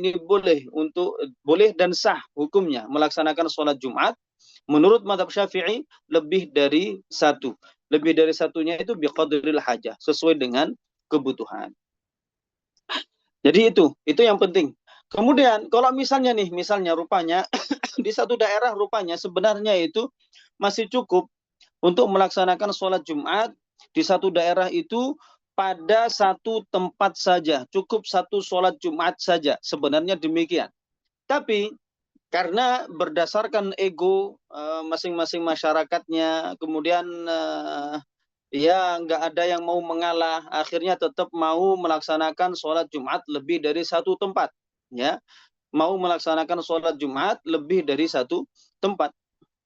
boleh dan sah hukumnya melaksanakan sholat Jumat. Menurut mazhab Syafi'i lebih dari satu. Lebih dari satunya itu biqadril hajah, sesuai dengan kebutuhan. Jadi itu yang penting. Kemudian kalau misalnya rupanya di satu daerah rupanya sebenarnya itu masih cukup untuk melaksanakan sholat Jumat di satu daerah itu pada satu tempat saja, cukup satu sholat Jumat saja, sebenarnya demikian. Tapi karena berdasarkan ego masing-masing masyarakatnya, kemudian ya nggak ada yang mau mengalah, akhirnya tetap mau melaksanakan sholat Jumat lebih dari satu tempat, ya, mau melaksanakan sholat Jumat lebih dari satu tempat.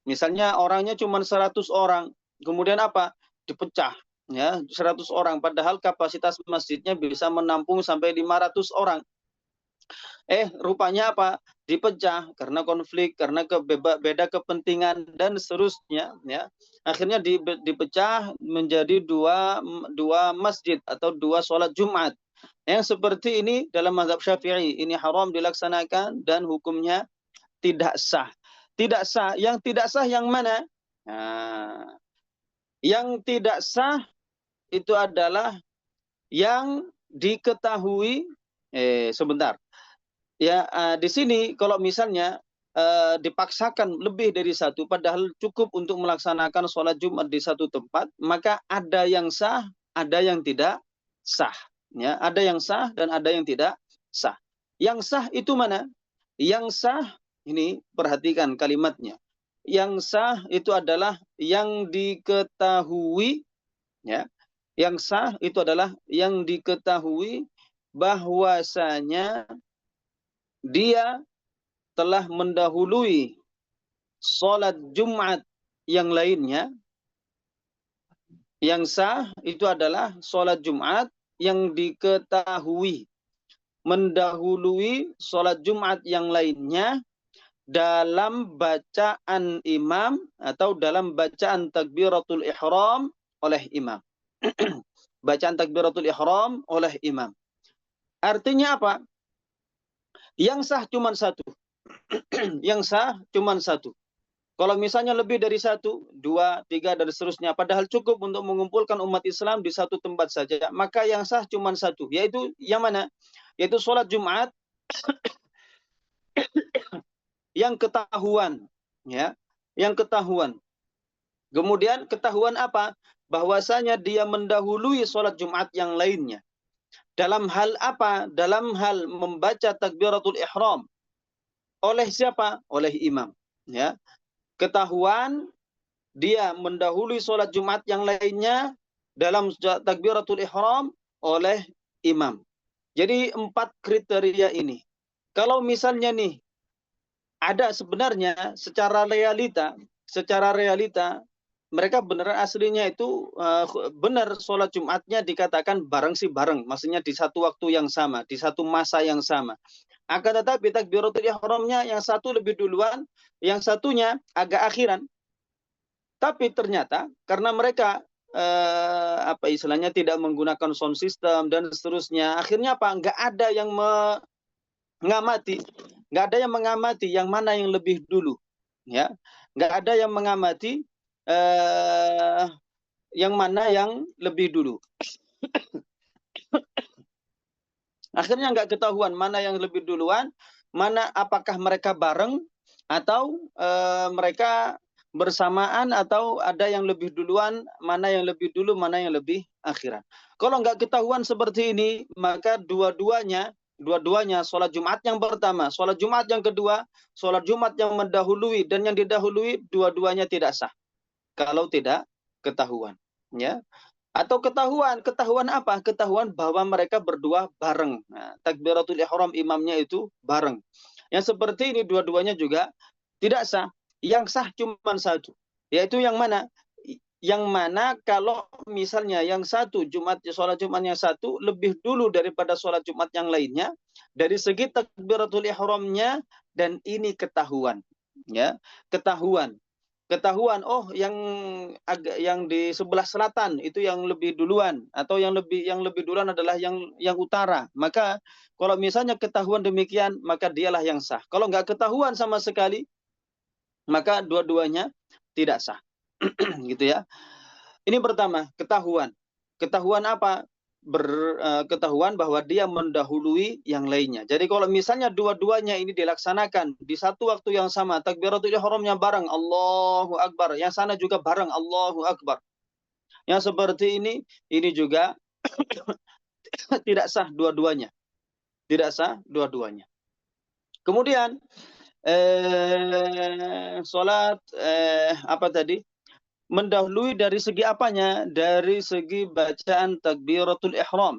Misalnya orangnya cuma 100 orang, kemudian apa? Dipecah, ya, 100 orang, padahal kapasitas masjidnya bisa menampung sampai 500 orang. Rupanya apa? Dipecah karena konflik, karena beda kepentingan dan seterusnya, ya. Akhirnya dipecah menjadi dua masjid atau dua sholat Jumat. Yang seperti ini dalam mazhab Syafi'i ini haram dilaksanakan dan hukumnya tidak sah. Tidak sah. Yang tidak sah yang mana? Nah, yang tidak sah itu adalah yang diketahui sebentar. Ya, di sini kalau misalnya dipaksakan lebih dari satu, padahal cukup untuk melaksanakan sholat Jumat di satu tempat, maka ada yang sah, ada yang tidak sah. Ya, ada yang sah dan ada yang tidak sah. Yang sah itu mana? Yang sah, ini perhatikan kalimatnya. Yang sah itu adalah yang diketahui, ya. Yang sah itu adalah yang diketahui bahwasanya dia telah mendahului sholat Jumat yang lainnya. Yang sah itu adalah sholat Jumat yang diketahui mendahului sholat Jumat yang lainnya dalam bacaan imam atau dalam bacaan takbiratul ihram oleh imam. Bacaan takbiratul ihram oleh imam. Artinya apa? Yang sah cuma satu. Yang sah cuma satu. Kalau misalnya lebih dari satu, dua, tiga, dan seterusnya, padahal cukup untuk mengumpulkan umat Islam di satu tempat saja, maka yang sah cuma satu, yaitu yang mana? Yaitu sholat Jumat yang ketahuan, ya, yang ketahuan. Kemudian ketahuan apa? Bahwasanya dia mendahului sholat Jumat yang lainnya. Dalam hal apa? Dalam hal membaca takbiratul ihram. Oleh siapa? Oleh imam, ya. Ketahuan dia mendahului sholat Jumat yang lainnya dalam takbiratul ihram oleh imam. Jadi 4 kriteria ini. Kalau misalnya nih ada sebenarnya secara realita mereka benar aslinya itu benar sholat Jumatnya dikatakan bareng sih bareng, maksudnya di satu waktu yang sama, di satu masa yang sama. Akan tetapi takbiratul ihramnya yang satu lebih duluan, yang satunya agak akhiran. Tapi ternyata karena mereka apa istilahnya tidak menggunakan sound system dan seterusnya, akhirnya apa? Nggak ada yang mengamati, yang mana yang lebih dulu, ya. Nggak ada yang mengamati yang mana yang lebih dulu. Akhirnya nggak ketahuan mana yang lebih duluan, mana apakah mereka bareng atau mereka bersamaan atau ada yang lebih duluan, mana yang lebih dulu, mana yang lebih akhiran. Kalau nggak ketahuan seperti ini, maka dua-duanya sholat Jumat yang pertama, sholat Jumat yang kedua, sholat Jumat yang mendahului dan yang didahului, dua-duanya tidak sah. Kalau tidak ketahuan, ya. Atau ketahuan apa? Ketahuan bahwa mereka berdua bareng. Nah, takbiratul ihram imamnya itu bareng. Yang seperti ini dua-duanya juga tidak sah. Yang sah cuma satu. Yaitu yang mana? Yang mana kalau misalnya yang satu sholat Jumat yang satu lebih dulu daripada sholat Jumat yang lainnya dari segi takbiratul ihramnya, dan ini ketahuan, ya, ketahuan. ketahuan yang di sebelah selatan itu yang lebih duluan, atau yang lebih duluan adalah yang utara, maka kalau misalnya ketahuan demikian, maka dialah yang sah. Kalau nggak ketahuan sama sekali, maka dua-duanya tidak sah. Gitu ya. Ini pertama, ketahuan. Ketahuan apa? Ketahuan bahwa dia mendahului yang lainnya. Jadi kalau misalnya dua-duanya ini dilaksanakan di satu waktu yang sama, takbiratul ihramnya bareng, Allahu Akbar. Yang sana juga bareng, Allahu Akbar. Yang seperti ini juga tidak sah dua-duanya. Tidak sah dua-duanya. Kemudian, sholat, apa tadi? Mendahului dari segi apanya? Dari segi bacaan takbiratul ihram.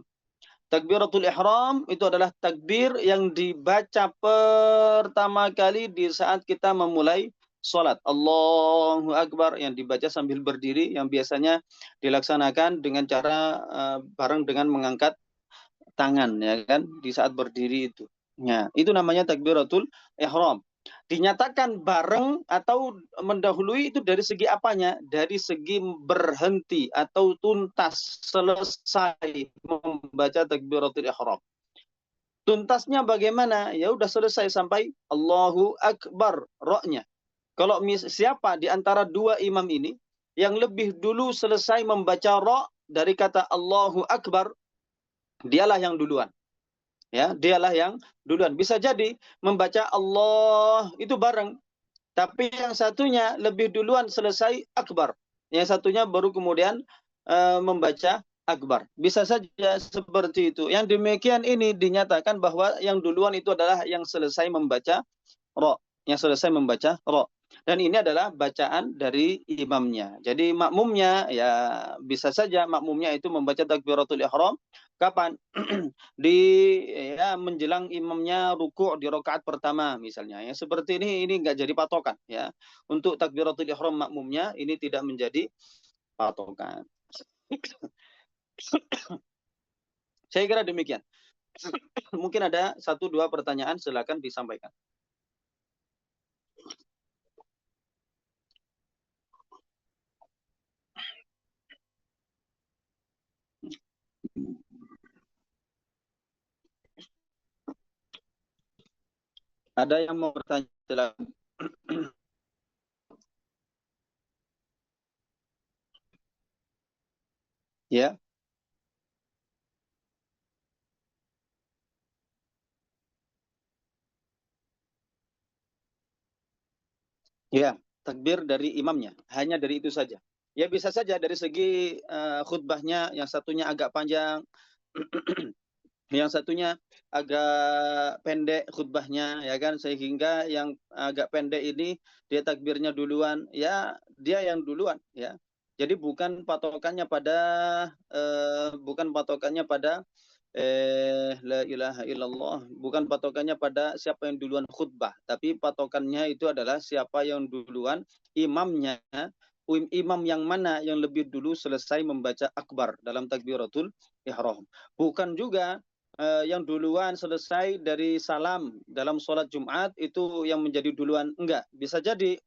Takbiratul ihram itu adalah takbir yang dibaca pertama kali di saat kita memulai sholat. Allahu Akbar, yang dibaca sambil berdiri, yang biasanya dilaksanakan dengan cara bareng dengan mengangkat tangan, ya kan, di saat berdiri itu. Ya, itu namanya takbiratul ihram. Dinyatakan bareng atau mendahului itu dari segi apanya? Dari segi berhenti atau tuntas, selesai membaca takbiratul ihram. Tuntasnya bagaimana? Ya udah selesai sampai Allahu Akbar, ro-nya. Kalau siapa di antara dua imam ini yang lebih dulu selesai membaca ro dari kata Allahu Akbar, dialah yang duluan. Ya, dialah yang duluan. Bisa jadi membaca Allah itu bareng, tapi yang satunya lebih duluan selesai akbar. Yang satunya baru kemudian membaca akbar. Bisa saja seperti itu. Yang demikian ini dinyatakan bahwa yang duluan itu adalah yang selesai membaca ro, yang selesai membaca ro. Dan ini adalah bacaan dari imamnya. Jadi makmumnya, ya bisa saja makmumnya itu membaca takbiratul ihram kapan? Menjelang imamnya rukuk di rakaat pertama misalnya. Ya seperti ini nggak jadi patokan ya. Untuk takbiratul ihram makmumnya ini tidak menjadi patokan. Saya kira demikian. Mungkin ada 1-2 pertanyaan, silakan disampaikan. Ada yang mau bertanya? Silakan. Ya. Ya, takbir dari imamnya, hanya dari itu saja. Ya bisa saja dari segi khutbahnya, yang satunya agak panjang, yang satunya agak pendek khutbahnya, ya kan, sehingga yang agak pendek ini dia takbirnya duluan, ya dia yang duluan, ya. Jadi bukan patokannya pada la ilaha illallah, bukan patokannya pada siapa yang duluan khutbah, tapi patokannya itu adalah siapa yang duluan, imamnya, imam yang mana yang lebih dulu selesai membaca akbar dalam takbiratul ihram. Bukan juga yang duluan selesai dari salam dalam sholat Jumat itu yang menjadi duluan, enggak. Bisa jadi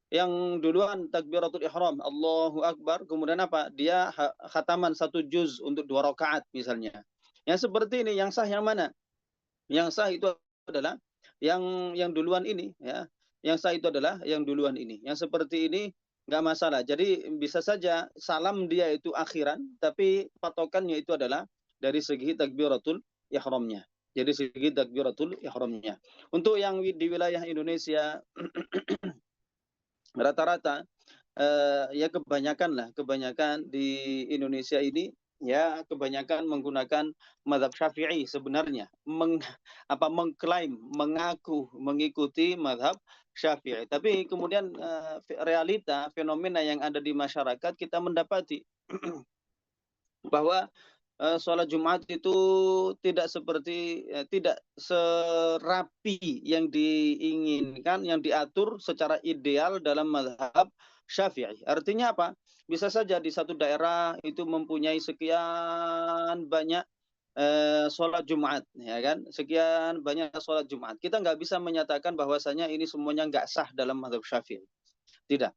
yang duluan takbiratul ihram, Allahu Akbar, kemudian apa? Dia khataman 1 juz untuk 2 rakaat misalnya. Yang seperti ini, yang sah yang mana? Yang sah itu adalah yang duluan ini, ya. Yang sah itu adalah yang duluan ini. Yang seperti ini enggak masalah. Jadi bisa saja salam dia itu akhiran, tapi patokannya itu adalah dari segi takbiratul ihramnya. Jadi segi takbiratul ihramnya. Untuk yang di wilayah Indonesia rata-rata ya kebanyakan di Indonesia ini ya kebanyakan menggunakan mazhab Syafi'i sebenarnya, mengklaim, mengaku mengikuti mazhab Syafi'i. Tapi kemudian realita fenomena yang ada di masyarakat kita mendapati bahwa sholat Jumat itu tidak serapi yang diinginkan, yang diatur secara ideal dalam mazhab Syafi'i. Artinya apa? Bisa saja di satu daerah itu mempunyai sekian banyak sholat Jumat, ya kan? Sekian banyak sholat Jumat. Kita nggak bisa menyatakan bahwasanya ini semuanya nggak sah dalam mazhab Syafi'i. Tidak.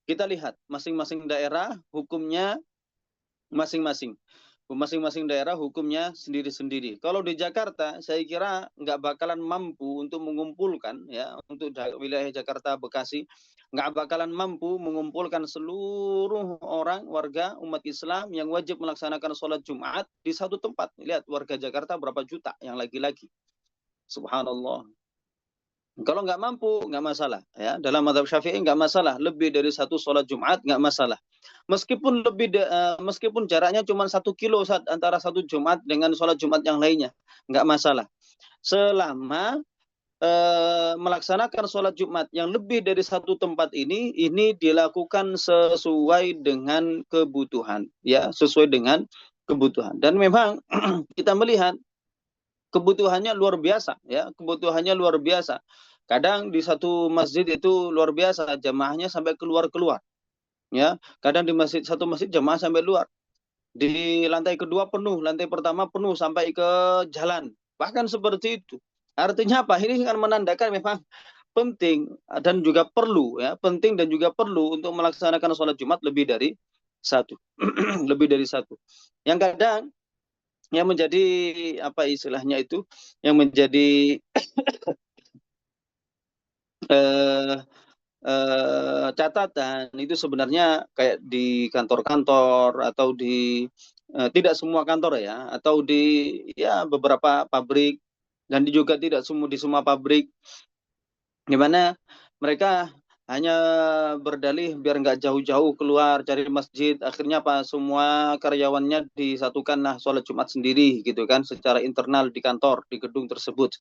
Kita lihat masing-masing daerah hukumnya masing-masing. Masing-masing daerah hukumnya sendiri-sendiri. Kalau di Jakarta, saya kira nggak bakalan mampu untuk mengumpulkan, ya, untuk wilayah Jakarta, Bekasi, nggak bakalan mampu mengumpulkan seluruh orang, warga, umat Islam yang wajib melaksanakan sholat Jumat di satu tempat. Lihat, warga Jakarta berapa juta yang laki-laki. Subhanallah. Kalau nggak mampu, nggak masalah. Ya, dalam mazhab Syafi'i nggak masalah. Lebih dari satu sholat Jumat nggak masalah. Meskipun jaraknya cuma 1 kilo antara satu Jumat dengan sholat Jumat yang lainnya, nggak masalah. Selama melaksanakan sholat Jumat yang lebih dari satu tempat ini dilakukan sesuai dengan kebutuhan, ya, sesuai dengan kebutuhan. Dan memang kita melihat kebutuhannya luar biasa, ya, kebutuhannya luar biasa. Kadang di satu masjid itu luar biasa, jamaahnya sampai keluar-keluar, ya. Kadang di satu masjid jamaah sampai luar. Di lantai kedua penuh, lantai pertama penuh sampai ke jalan. Bahkan seperti itu. Artinya apa? Ini kan menandakan memang penting dan juga perlu, ya, penting dan juga perlu untuk melaksanakan sholat Jumat lebih dari satu, lebih dari satu. Yang kadang yang menjadi apa istilahnya itu, yang menjadi catatan itu sebenarnya kayak di kantor-kantor atau di tidak semua kantor, ya, atau di, ya, beberapa pabrik, dan juga tidak di semua pabrik, di mana mereka hanya berdalih biar nggak jauh-jauh keluar cari masjid. Akhirnya apa? Semua karyawannya disatukanlah sholat Jumat sendiri, gitu kan, secara internal di kantor, di gedung tersebut.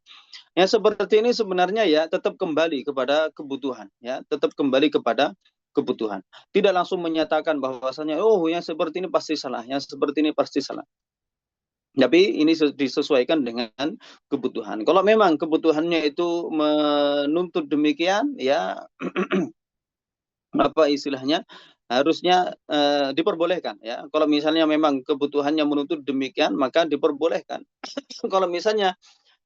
Ya, seperti ini sebenarnya, ya, tetap kembali kepada kebutuhan, ya, tetap kembali kepada kebutuhan. Tidak langsung menyatakan bahwasanya, oh, yang seperti ini pasti salah, yang seperti ini pasti salah. Tapi ini disesuaikan dengan kebutuhan. Kalau memang kebutuhannya itu menuntut demikian, ya, apa istilahnya, harusnya diperbolehkan, ya. Kalau misalnya memang kebutuhannya menuntut demikian, maka diperbolehkan. Kalau misalnya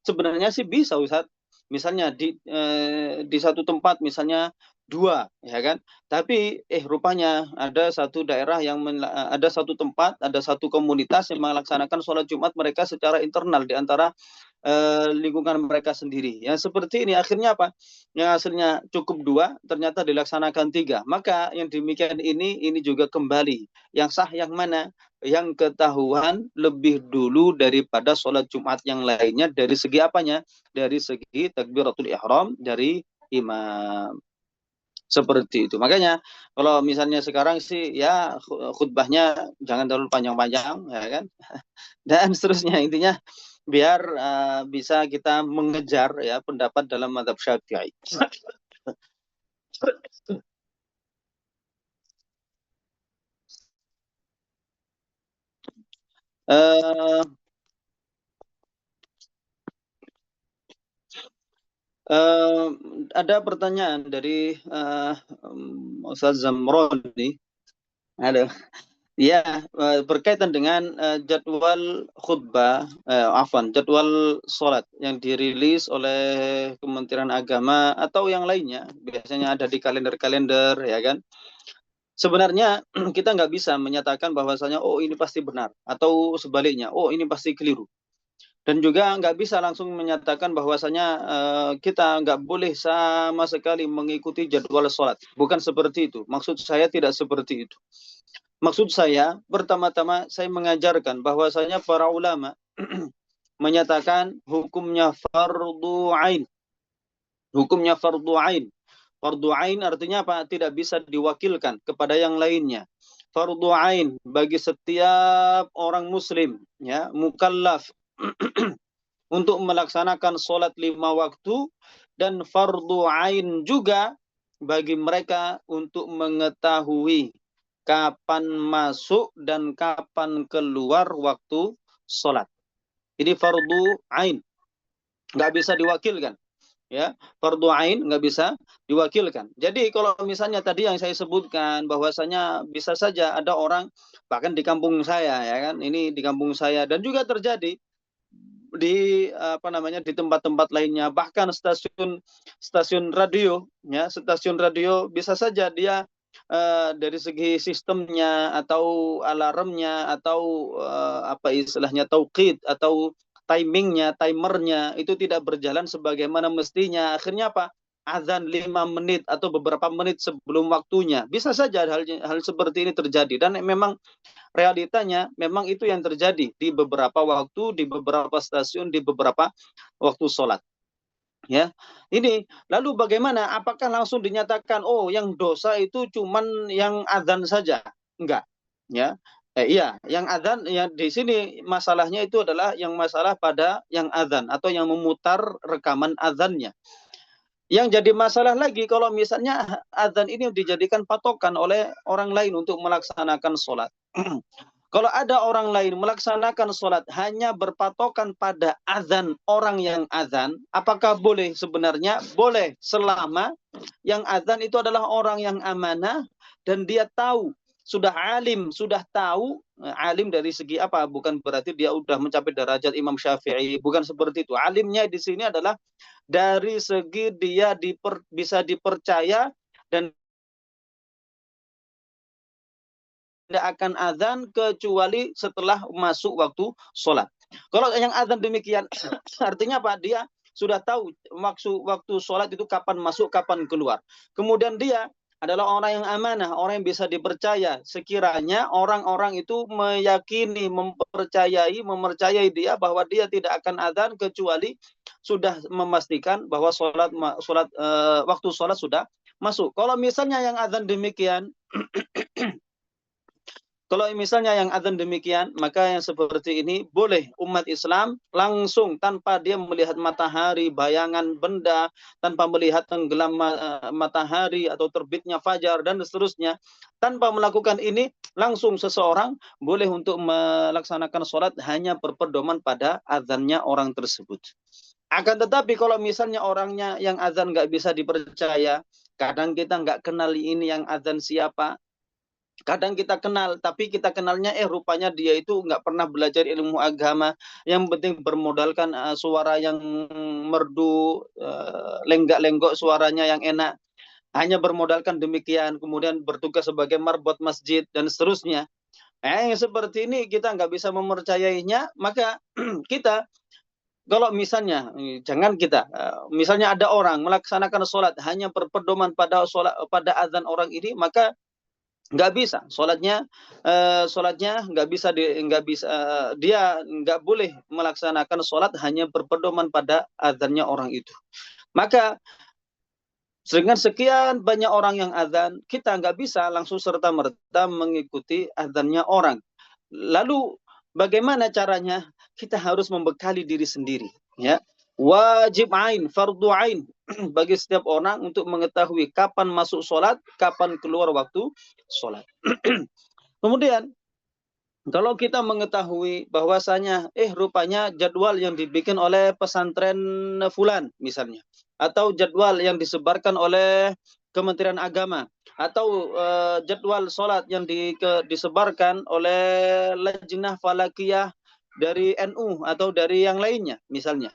sebenarnya sih bisa, Ustaz. Misalnya di satu tempat misalnya 2, ya kan. Tapi rupanya ada satu daerah ada satu tempat, ada satu komunitas yang melaksanakan sholat Jumat mereka secara internal di antara lingkungan mereka sendiri. Yang seperti ini akhirnya apa? Yang hasilnya cukup 2, ternyata dilaksanakan 3. Maka yang demikian ini juga kembali. Yang sah yang mana? Yang ketahuan lebih dulu daripada sholat Jumat yang lainnya. Dari segi apanya? Dari segi takbiratul ihram dari imam. Seperti itu. Makanya kalau misalnya sekarang sih, ya, khutbahnya jangan terlalu panjang-panjang, ya kan. Dan seterusnya, intinya biar bisa kita mengejar, ya, pendapat dalam mazhab Syafi'i. Ada pertanyaan dari Ustaz Zamron nih. Ada. Ya, berkaitan dengan jadwal khutbah, jadwal sholat yang dirilis oleh Kementerian Agama atau yang lainnya, biasanya ada di kalender-kalender, ya kan. Sebenarnya kita nggak bisa menyatakan bahwasanya, oh, ini pasti benar, atau sebaliknya, oh, ini pasti keliru. Dan juga nggak bisa langsung menyatakan bahwasanya kita nggak boleh sama sekali mengikuti jadwal sholat. Bukan seperti itu. Maksud saya tidak seperti itu. Maksud saya, pertama-tama saya mengajarkan bahwasanya para ulama menyatakan hukumnya fardu ain. Hukumnya fardu ain. Fardu ain artinya apa? Tidak bisa diwakilkan kepada yang lainnya. Fardu ain bagi setiap orang muslim, ya, mukallaf, untuk melaksanakan sholat 5 waktu, dan fardu ain juga bagi mereka untuk mengetahui kapan masuk dan kapan keluar waktu sholat. Ini fardu ain, nggak bisa diwakilkan, ya. Fardu ain nggak bisa diwakilkan. Jadi kalau misalnya tadi yang saya sebutkan bahwasanya bisa saja ada orang, bahkan di kampung saya, ya kan, ini di kampung saya, dan juga terjadi di apa namanya, di tempat-tempat lainnya, bahkan stasiun radio, ya, stasiun radio bisa saja dia dari segi sistemnya atau alarmnya atau apa istilahnya, tauqid atau timingnya, timernya itu tidak berjalan sebagaimana mestinya. Akhirnya apa? Azan 5 menit atau beberapa menit sebelum waktunya. Bisa saja hal seperti ini terjadi, dan memang realitanya memang itu yang terjadi di beberapa waktu, di beberapa stasiun, di beberapa waktu sholat. Ya, ini lalu bagaimana? Apakah langsung dinyatakan, oh yang dosa itu cuman yang azan saja? Enggak, ya. Iya, yang azan ya di sini masalahnya itu adalah yang masalah pada yang azan atau yang memutar rekaman azannya. Yang jadi masalah lagi kalau misalnya azan ini dijadikan patokan oleh orang lain untuk melaksanakan sholat. Kalau ada orang lain melaksanakan sholat hanya berpatokan pada azan orang yang azan, apakah boleh? Sebenarnya boleh, selama yang azan itu adalah orang yang amanah dan dia tahu, sudah alim, sudah tahu. Alim dari segi apa? Bukan berarti dia sudah mencapai derajat Imam Syafi'i, bukan seperti itu. Alimnya di sini adalah dari segi dia bisa dipercaya dan tidak akan azan kecuali setelah masuk waktu sholat. Kalau yang azan demikian, artinya apa? Dia sudah tahu waktu sholat itu kapan masuk, kapan keluar. Kemudian dia adalah orang yang amanah, orang yang bisa dipercaya. Sekiranya orang-orang itu meyakini, mempercayai dia bahwa dia tidak akan azan kecuali sudah memastikan bahwa waktu sholat sudah masuk. Kalau misalnya yang azan demikian, kalau misalnya yang azan demikian, maka yang seperti ini boleh umat Islam langsung tanpa dia melihat matahari, bayangan benda, tanpa melihat tenggelam matahari atau terbitnya fajar dan seterusnya, tanpa melakukan ini, langsung seseorang boleh untuk melaksanakan sholat hanya berpedoman pada azannya orang tersebut. Akan tetapi kalau misalnya orangnya yang azan nggak bisa dipercaya, kadang kita nggak kenal ini yang azan siapa, kadang kita kenal, tapi kita kenalnya rupanya dia itu nggak pernah belajar ilmu agama. Yang penting bermodalkan suara yang merdu, lenggak-lenggok suaranya yang enak. Hanya bermodalkan demikian, kemudian bertugas sebagai marbot masjid dan seterusnya. Seperti ini kita nggak bisa mempercayainya, maka kita kalau misalnya, jangan kita, misalnya ada orang melaksanakan sholat hanya berpedoman pada azan orang ini, maka nggak bisa sholatnya dia nggak boleh melaksanakan sholat hanya berpedoman pada azannya orang itu. Maka dengan sekian banyak orang yang azan, kita nggak bisa langsung serta-merta mengikuti azannya orang. Lalu bagaimana caranya? Kita harus membekali diri sendiri, ya. Wajib ain, fardu ain bagi setiap orang untuk mengetahui kapan masuk sholat, kapan keluar waktu sholat. Kemudian kalau kita mengetahui bahwasanya rupanya jadwal yang dibikin oleh pesantren fulan misalnya, atau jadwal yang disebarkan oleh Kementerian Agama, atau jadwal sholat yang disebarkan oleh Lajnah Falakiyah dari NU atau dari yang lainnya misalnya.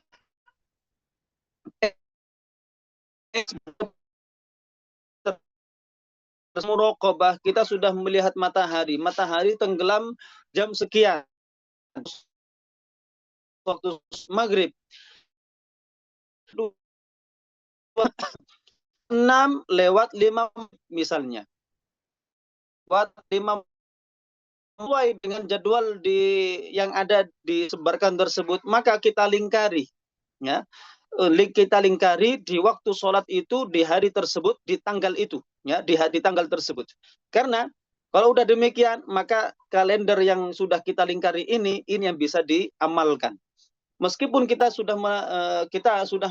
Muraqabah, kita sudah melihat matahari tenggelam jam sekian waktu maghrib, 6:05 misalnya, lewat 5 sesuai dengan jadwal yang ada disebarkan tersebut, maka kita lingkari, ya. Kita lingkari di waktu sholat itu, di hari tersebut, di tanggal itu, ya, di tanggal tersebut. Karena kalau udah demikian, maka kalender yang sudah kita lingkari ini yang bisa diamalkan. Meskipun kita sudah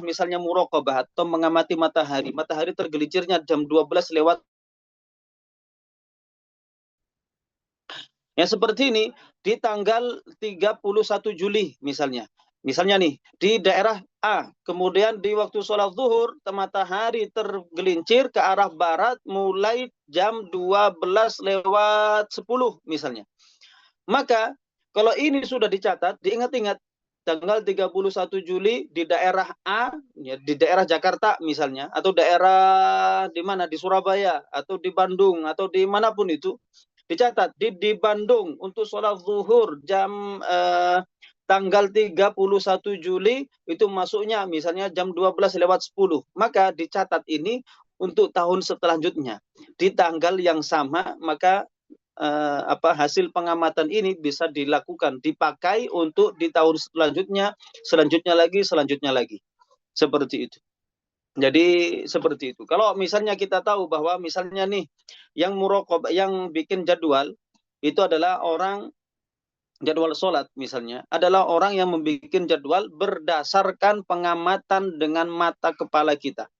misalnya muraqabah atau mengamati matahari tergelincirnya jam 12 lewat. Yang seperti ini di tanggal 31 Juli misalnya. Misalnya nih, di daerah A, kemudian di waktu sholat zuhur, matahari tergelincir ke arah barat mulai jam 12 lewat 10 misalnya. Maka, kalau ini sudah dicatat, diingat-ingat, tanggal 31 Juli di daerah A, ya, di daerah Jakarta misalnya, atau daerah di mana, di Surabaya, atau di Bandung, atau di manapun itu, dicatat di Bandung untuk sholat zuhur jam tanggal 31 Juli itu masuknya misalnya jam 12:10, maka dicatat ini untuk tahun selanjutnya di tanggal yang sama, maka hasil pengamatan ini bisa dilakukan, dipakai untuk di tahun selanjutnya lagi, seperti itu. Jadi seperti itu. Kalau misalnya kita tahu bahwa misalnya nih yang muraqabah, yang bikin jadwal itu adalah orang, jadwal sholat misalnya adalah orang yang membuat jadwal berdasarkan pengamatan dengan mata kepala kita.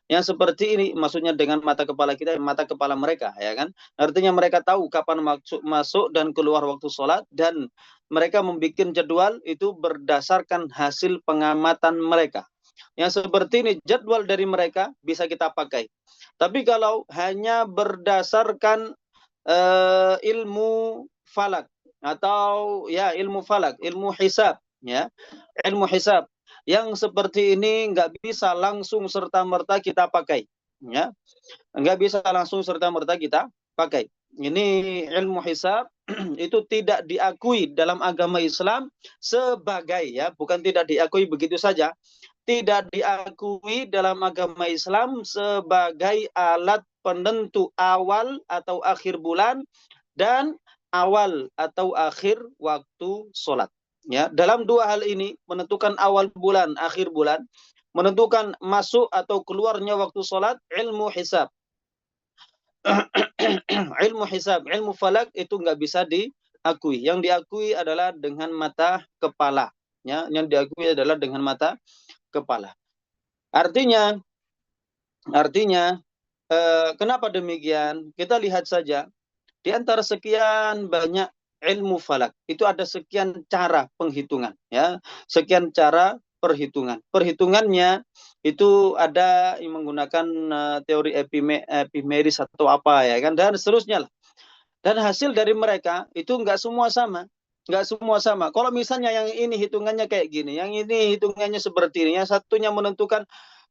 Yang seperti ini maksudnya dengan mata kepala kita, mata kepala mereka, ya kan? Artinya mereka tahu kapan masuk dan keluar waktu sholat, dan mereka membuat jadwal itu berdasarkan hasil pengamatan mereka. Yang seperti ini jadwal dari mereka bisa kita pakai. Tapi kalau hanya berdasarkan ilmu falak atau ya ilmu falak, ilmu hisab, ya, ilmu hisab, yang seperti ini nggak bisa langsung serta-merta kita pakai, ya, nggak bisa langsung serta-merta kita pakai. Ini ilmu hisab itu tidak diakui dalam agama Islam sebagai, ya, bukan tidak diakui begitu saja, tidak diakui dalam agama Islam sebagai alat penentu awal atau akhir bulan dan awal atau akhir waktu sholat. Ya, dalam dua hal ini, menentukan awal bulan, akhir bulan, menentukan masuk atau keluarnya waktu sholat, ilmu hisab. Ilmu hisab, ilmu falak itu nggak bisa diakui. Yang diakui adalah dengan mata kepala. Ya, yang diakui adalah dengan mata kepala. Artinya, kenapa demikian? Kita lihat saja di antara sekian banyak ilmu falak itu ada sekian cara penghitungan, ya, sekian cara perhitungan. Perhitungannya itu ada yang menggunakan teori epimeris atau apa, ya kan, dan seterusnya lah. Dan hasil dari mereka itu nggak semua sama. Kalau misalnya yang ini hitungannya kayak gini, yang ini hitungannya seperti ini, yang satunya menentukan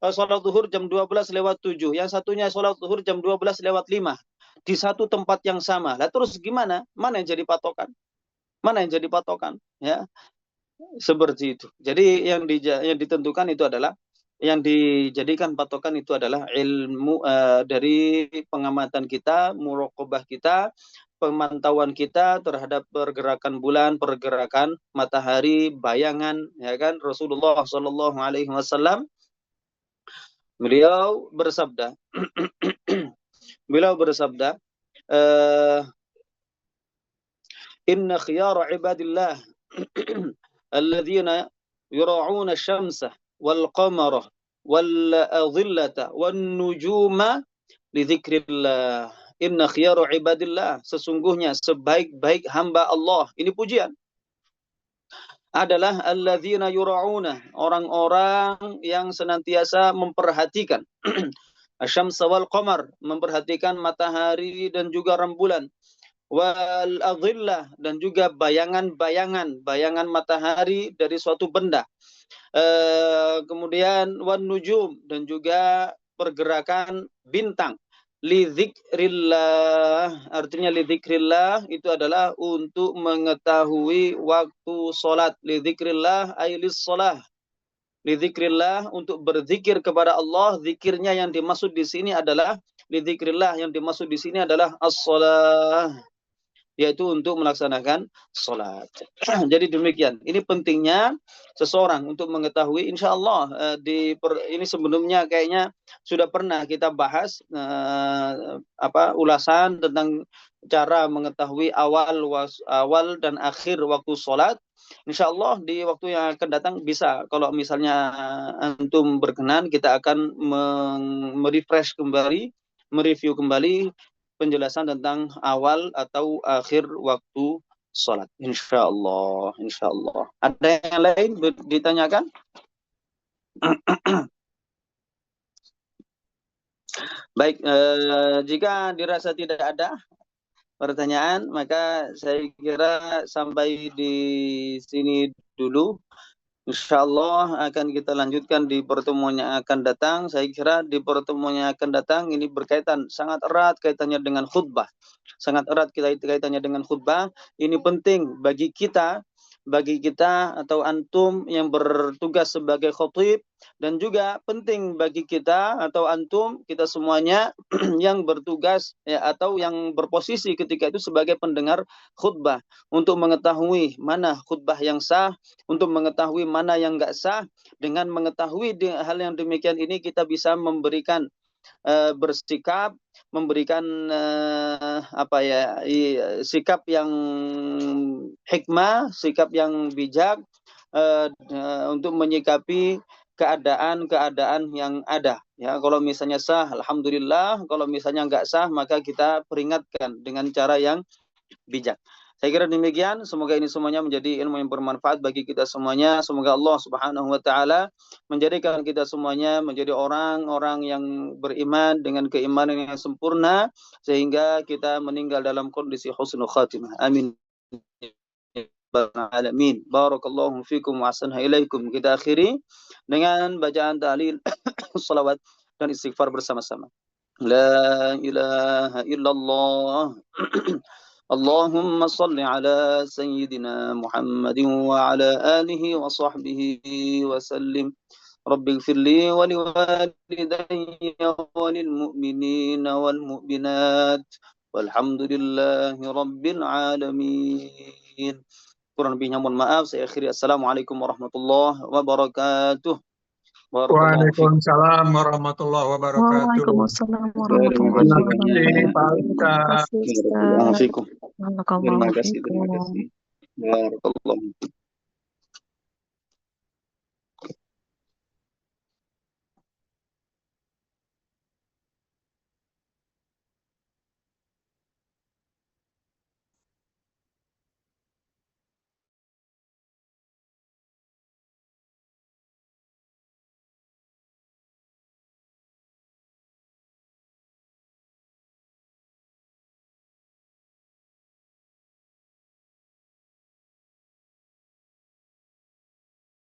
sholat zuhur jam 12:07, yang satunya sholat zuhur jam 12:05 di satu tempat yang sama. Lah terus gimana? Mana yang jadi patokan? Ya, seperti itu. Jadi yang ditentukan itu adalah, yang dijadikan patokan itu adalah ilmu dari pengamatan kita, muraqabah kita, pemantauan kita terhadap pergerakan bulan, pergerakan matahari, bayangan, ya kan? Rasulullah Shallallahu Alaihi Wasallam beliau bersabda, inna khiyara ibadillah alladzina yura'una syamsa wal qamara wal adhillata wan nujuma li dzikrillah. Inna khiyara ibadillah, sesungguhnya sebaik-baik hamba Allah, ini pujian, adalah alladzina yura'una, orang-orang yang senantiasa memperhatikan asyamsa wal qamar, memperhatikan matahari dan juga rembulan, wal adhillah, dan juga bayangan matahari dari suatu benda, kemudian wan nujum, dan juga pergerakan bintang. Lidzikrillah, artinya lidzikrillah itu adalah untuk mengetahui waktu salat. Lidzikrillah ay lis-shalah. Lidzikrillah, untuk berzikir kepada Allah. Zikirnya yang dimaksud di sini adalah lidzikrillah, yang dimaksud di sini adalah as-shalah, yaitu untuk melaksanakan sholat. Jadi demikian. Ini pentingnya seseorang untuk mengetahui. Insya Allah ini sebelumnya kayaknya sudah pernah kita bahas ulasan tentang cara mengetahui awal dan akhir waktu sholat. Insya Allah di waktu yang akan datang bisa, kalau misalnya antum berkenan, kita akan mereview kembali penjelasan tentang awal atau akhir waktu sholat. Insya Allah. Ada yang lain ditanyakan? Baik, jika dirasa tidak ada pertanyaan, maka saya kira sampai di sini dulu. Insya Allah akan kita lanjutkan di pertemuan yang akan datang. Saya kira di pertemuan yang akan datang ini berkaitan sangat erat kaitannya dengan khutbah. Sangat erat kaitannya dengan khutbah. Ini penting bagi kita atau antum yang bertugas sebagai khatib, dan juga penting bagi kita atau antum, kita semuanya yang bertugas ya, atau yang berposisi ketika itu sebagai pendengar khutbah, untuk mengetahui mana khutbah yang sah, untuk mengetahui mana yang enggak sah. Dengan mengetahui hal yang demikian ini, kita bisa memberikan bersikap, memberikan sikap yang hikmah, sikap yang bijak untuk menyikapi keadaan-keadaan yang ada. Ya, kalau misalnya sah, alhamdulillah. Kalau misalnya enggak sah, maka kita peringatkan dengan cara yang bijak. Saya kira demikian. Semoga ini semuanya menjadi ilmu yang bermanfaat bagi kita semuanya. Semoga Allah Subhanahu wa taala menjadikan kita semuanya menjadi orang-orang yang beriman dengan keimanan yang sempurna, sehingga kita meninggal dalam kondisi husnul khatimah. Amin. Alamin. Barakallahu fikum wa ahsana ilaikum. Kita akhiri dengan bacaan tahlil, salawat dan istighfar bersama-sama. La ilaha illallah. Allahumma salli ala sayyidina Muhammadin wa ala alihi wa sahbihi wa sallim. Rabbi ighfirli wa liwalidayya wa lil mu'minina wal mu'minat. Walhamdulillahi rabbil alamin. Kurang lebihnya mohon maaf. Saya akhiri. Assalamualaikum warahmatullahi wabarakatuh. Waalaikumsalam warahmatullahi wabarakatuh. Waalaikumsalam warahmatullahi wabarakatuh. Terima kasih. Barakallahu fikum.